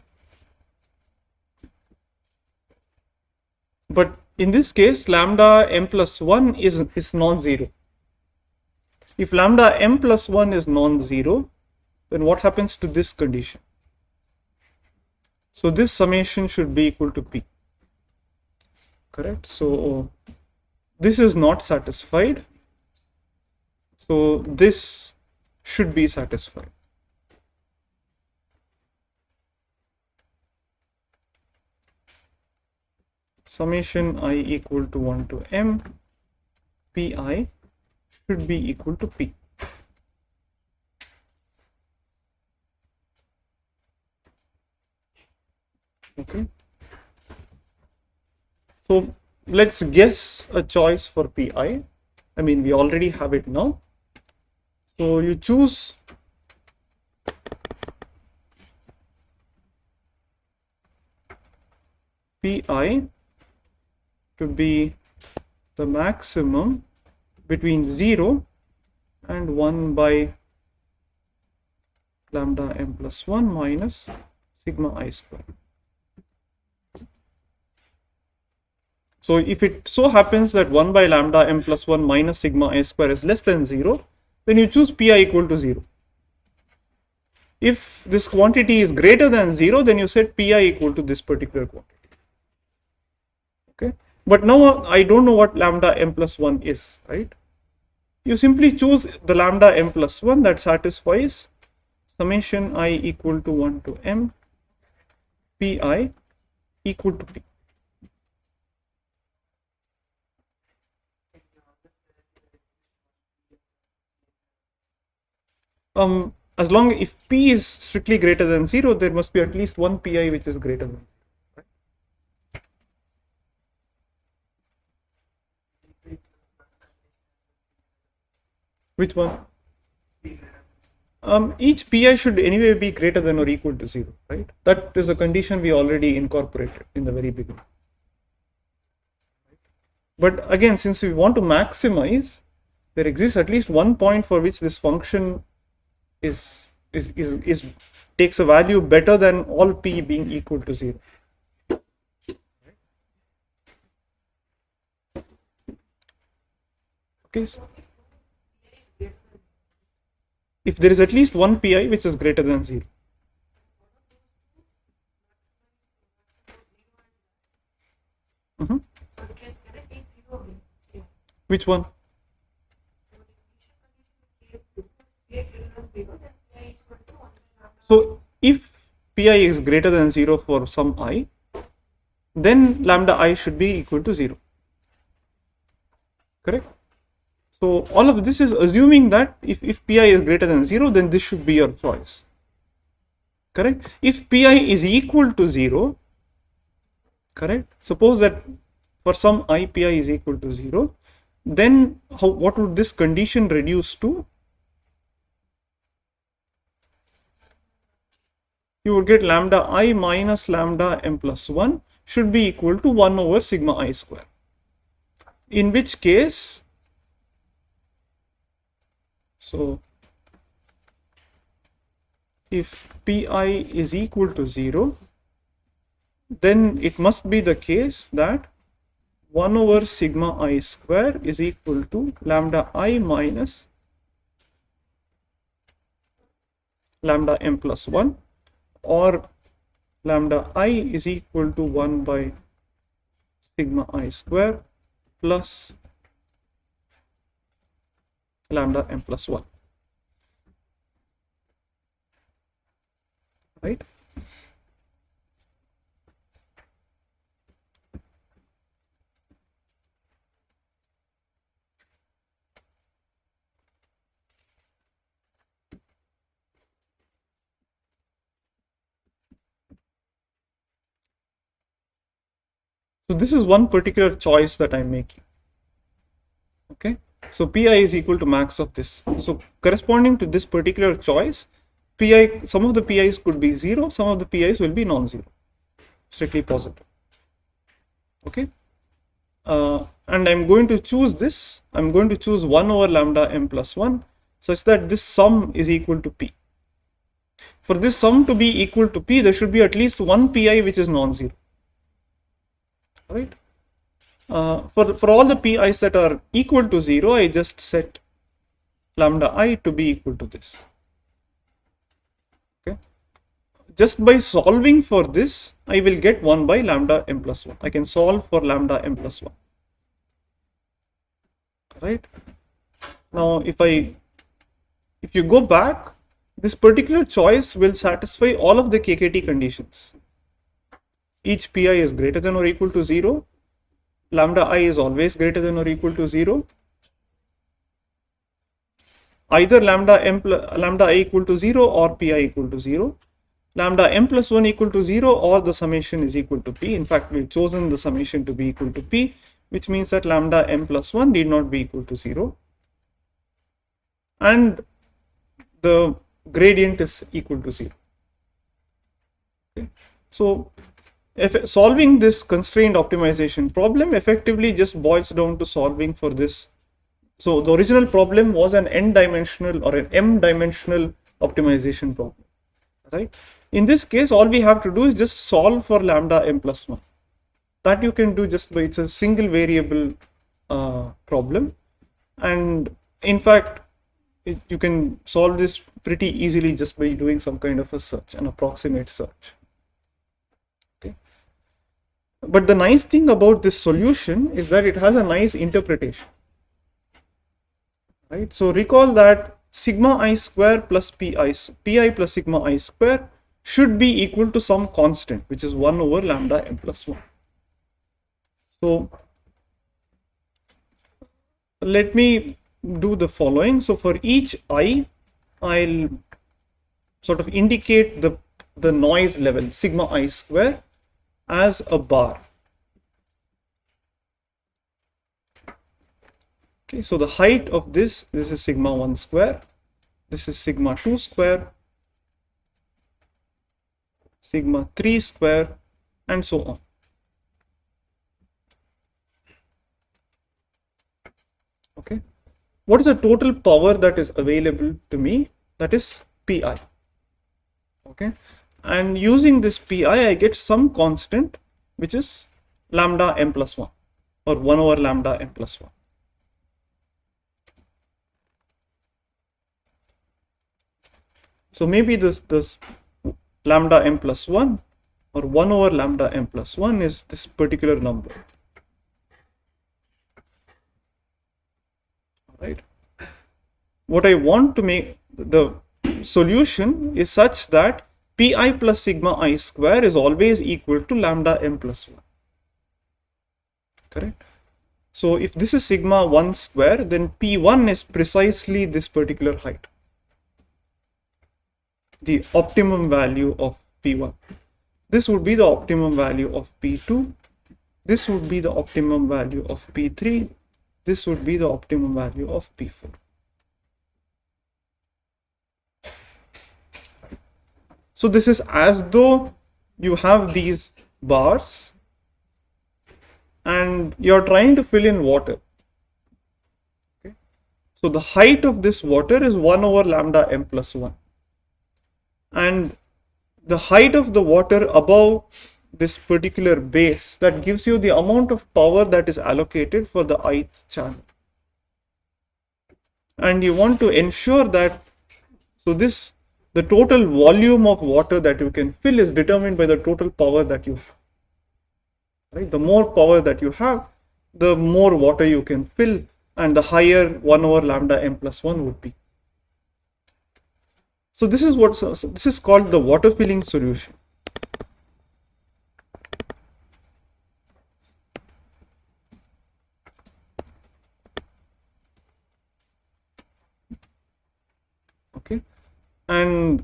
But in this case, lambda m plus 1 is non-zero. If lambda m plus 1 is non-zero, then what happens to this condition? So this summation should be equal to p. Correct? So this is not satisfied. So this should be satisfied. Summation I equal to 1 to m pi should be equal to p. Okay. So let's guess a choice for pi. I mean, we already have it now. So you choose pi to be the maximum between 0 and 1 by lambda m plus 1 minus sigma I square. So if it so happens that 1 by lambda m plus 1 minus sigma I square is less than 0, then you choose pi equal to 0. If this quantity is greater than 0, then you set pi equal to this particular quantity. Okay, but now I don't know what lambda m plus 1 is, right? You simply choose the lambda m plus 1 that satisfies summation I equal to 1 to m pi equal to p. As long if p is strictly greater than 0, there must be at least one pi which is greater than 0. Right? Which one? Each pi should anyway be greater than or equal to 0, right? That is a condition we already incorporated in the very beginning. But again, since we want to maximize, there exists at least one point for which this function is takes a value better than all p being equal to 0. Okay, so if there is at least one pi which is greater than 0. Which one? So if pi is greater than 0 for some I, then lambda I should be equal to 0. Correct? So all of this is assuming that if pi is greater than 0, then this should be your choice. Correct? If pi is equal to 0, correct? Suppose that for some I pi is equal to 0, then what would this condition reduce to? You would get lambda I minus lambda m plus 1 should be equal to 1 over sigma I square. In which case, so if pi is equal to 0, then it must be the case that 1 over sigma I square is equal to lambda I minus lambda m plus 1, or lambda I is equal to 1 by sigma I square plus lambda m plus 1. Right? So this is one particular choice that I'm making. Okay, so pi is equal to max of this. So corresponding to this particular choice, pi, some of the pi's could be 0, some of the pi's will be non-zero, strictly positive. Okay, and I'm going to choose this. I'm going to choose 1 over lambda m plus 1 such that this sum is equal to p. For this sum to be equal to p, there should be at least one pi which is non-zero. Right? For all the pi's that are equal to 0, I just set lambda I to be equal to this. Okay. Just by solving for this, I will get 1 by lambda m plus 1. I can solve for lambda m plus 1. Right? Now, if you go back, this particular choice will satisfy all of the KKT conditions. Each pi is greater than or equal to 0. Lambda I is always greater than or equal to 0. Either lambda I equal to 0 or pi equal to 0. Lambda m plus 1 equal to 0 or the summation is equal to p. In fact, we've chosen the summation to be equal to p, which means that lambda m plus 1 need not be equal to 0. And the gradient is equal to 0. Okay. So, if solving this constrained optimization problem effectively just boils down to solving for this. So, the original problem was an n-dimensional or an m-dimensional optimization problem, right? In this case, all we have to do is just solve for lambda m plus 1. That you can do just by, it's a single variable problem. And in fact, you can solve this pretty easily just by doing some kind of a search, an approximate search. Okay. But the nice thing about this solution is that it has a nice interpretation. Right. So recall that sigma I square plus pi plus sigma I square should be equal to some constant, which is 1 over lambda m plus 1. So let me do the following. So for each I, I'll sort of indicate the noise level sigma I square as a bar. Okay, so the height of this is sigma 1 square, this is sigma 2 square, sigma 3 square, and so on. Okay, what is the total power that is available to me? That is pi. Okay, and using this pi, I get some constant which is lambda m plus 1 or 1 over lambda m plus 1. So maybe this lambda m plus 1 or 1 over lambda m plus 1 is this particular number. Right. What I want to make the solution is such that pi plus sigma I square is always equal to lambda m plus 1. Correct. So if this is sigma 1 square, then p1 is precisely this particular height, the optimum value of p1. This would be the optimum value of p2. This would be the optimum value of p3. This would be the optimum value of p4. So this is as though you have these bars and you're trying to fill in water. Okay. So the height of this water is 1 over lambda m plus 1. And the height of the water above this particular base, that gives you the amount of power that is allocated for the ith channel. And you want to ensure that, so this, the total volume of water that you can fill is determined by the total power that you have. Right? The more power that you have, the more water you can fill, and the higher 1 over lambda m plus 1 would be. So this is called the water filling solution. Okay, and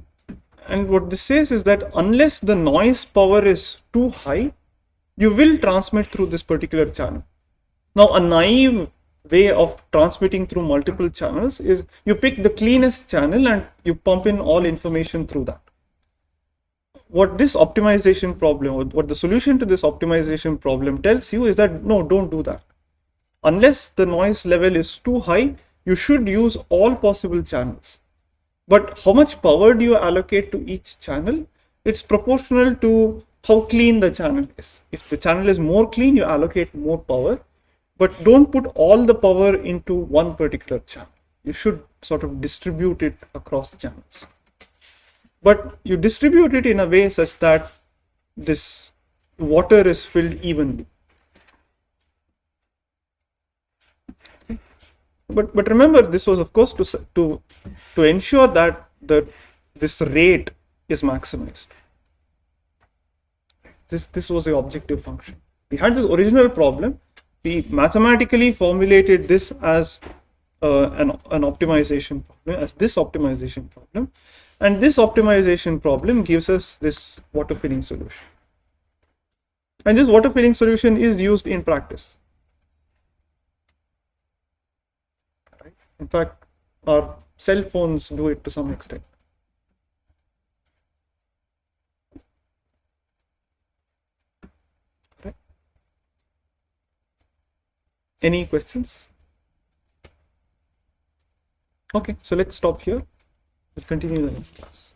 what this says is that unless the noise power is too high, you will transmit through this particular channel. Now, a naive way of transmitting through multiple channels is you pick the cleanest channel and you pump in all information through that. What this optimization problem, or what the solution to this optimization problem tells you is that no, don't do that. unless the noise level is too high, you should use all possible channels. But how much power do you allocate to each channel? It's proportional to how clean the channel is. If the channel is more clean, you allocate more power, but don't put all the power into one particular channel. You should sort of distribute it across channels. But you distribute it in a way such that this water is filled evenly. But remember, this was of course to ensure that this rate is maximized. This was the objective function. We had this original problem. We mathematically formulated this as an optimization problem, as this optimization problem, and this optimization problem gives us this water filling solution. And this water filling solution is used in practice. In fact, our cell phones do it to some extent. Right. Any questions? Okay, so let's stop here. We'll continue the next class.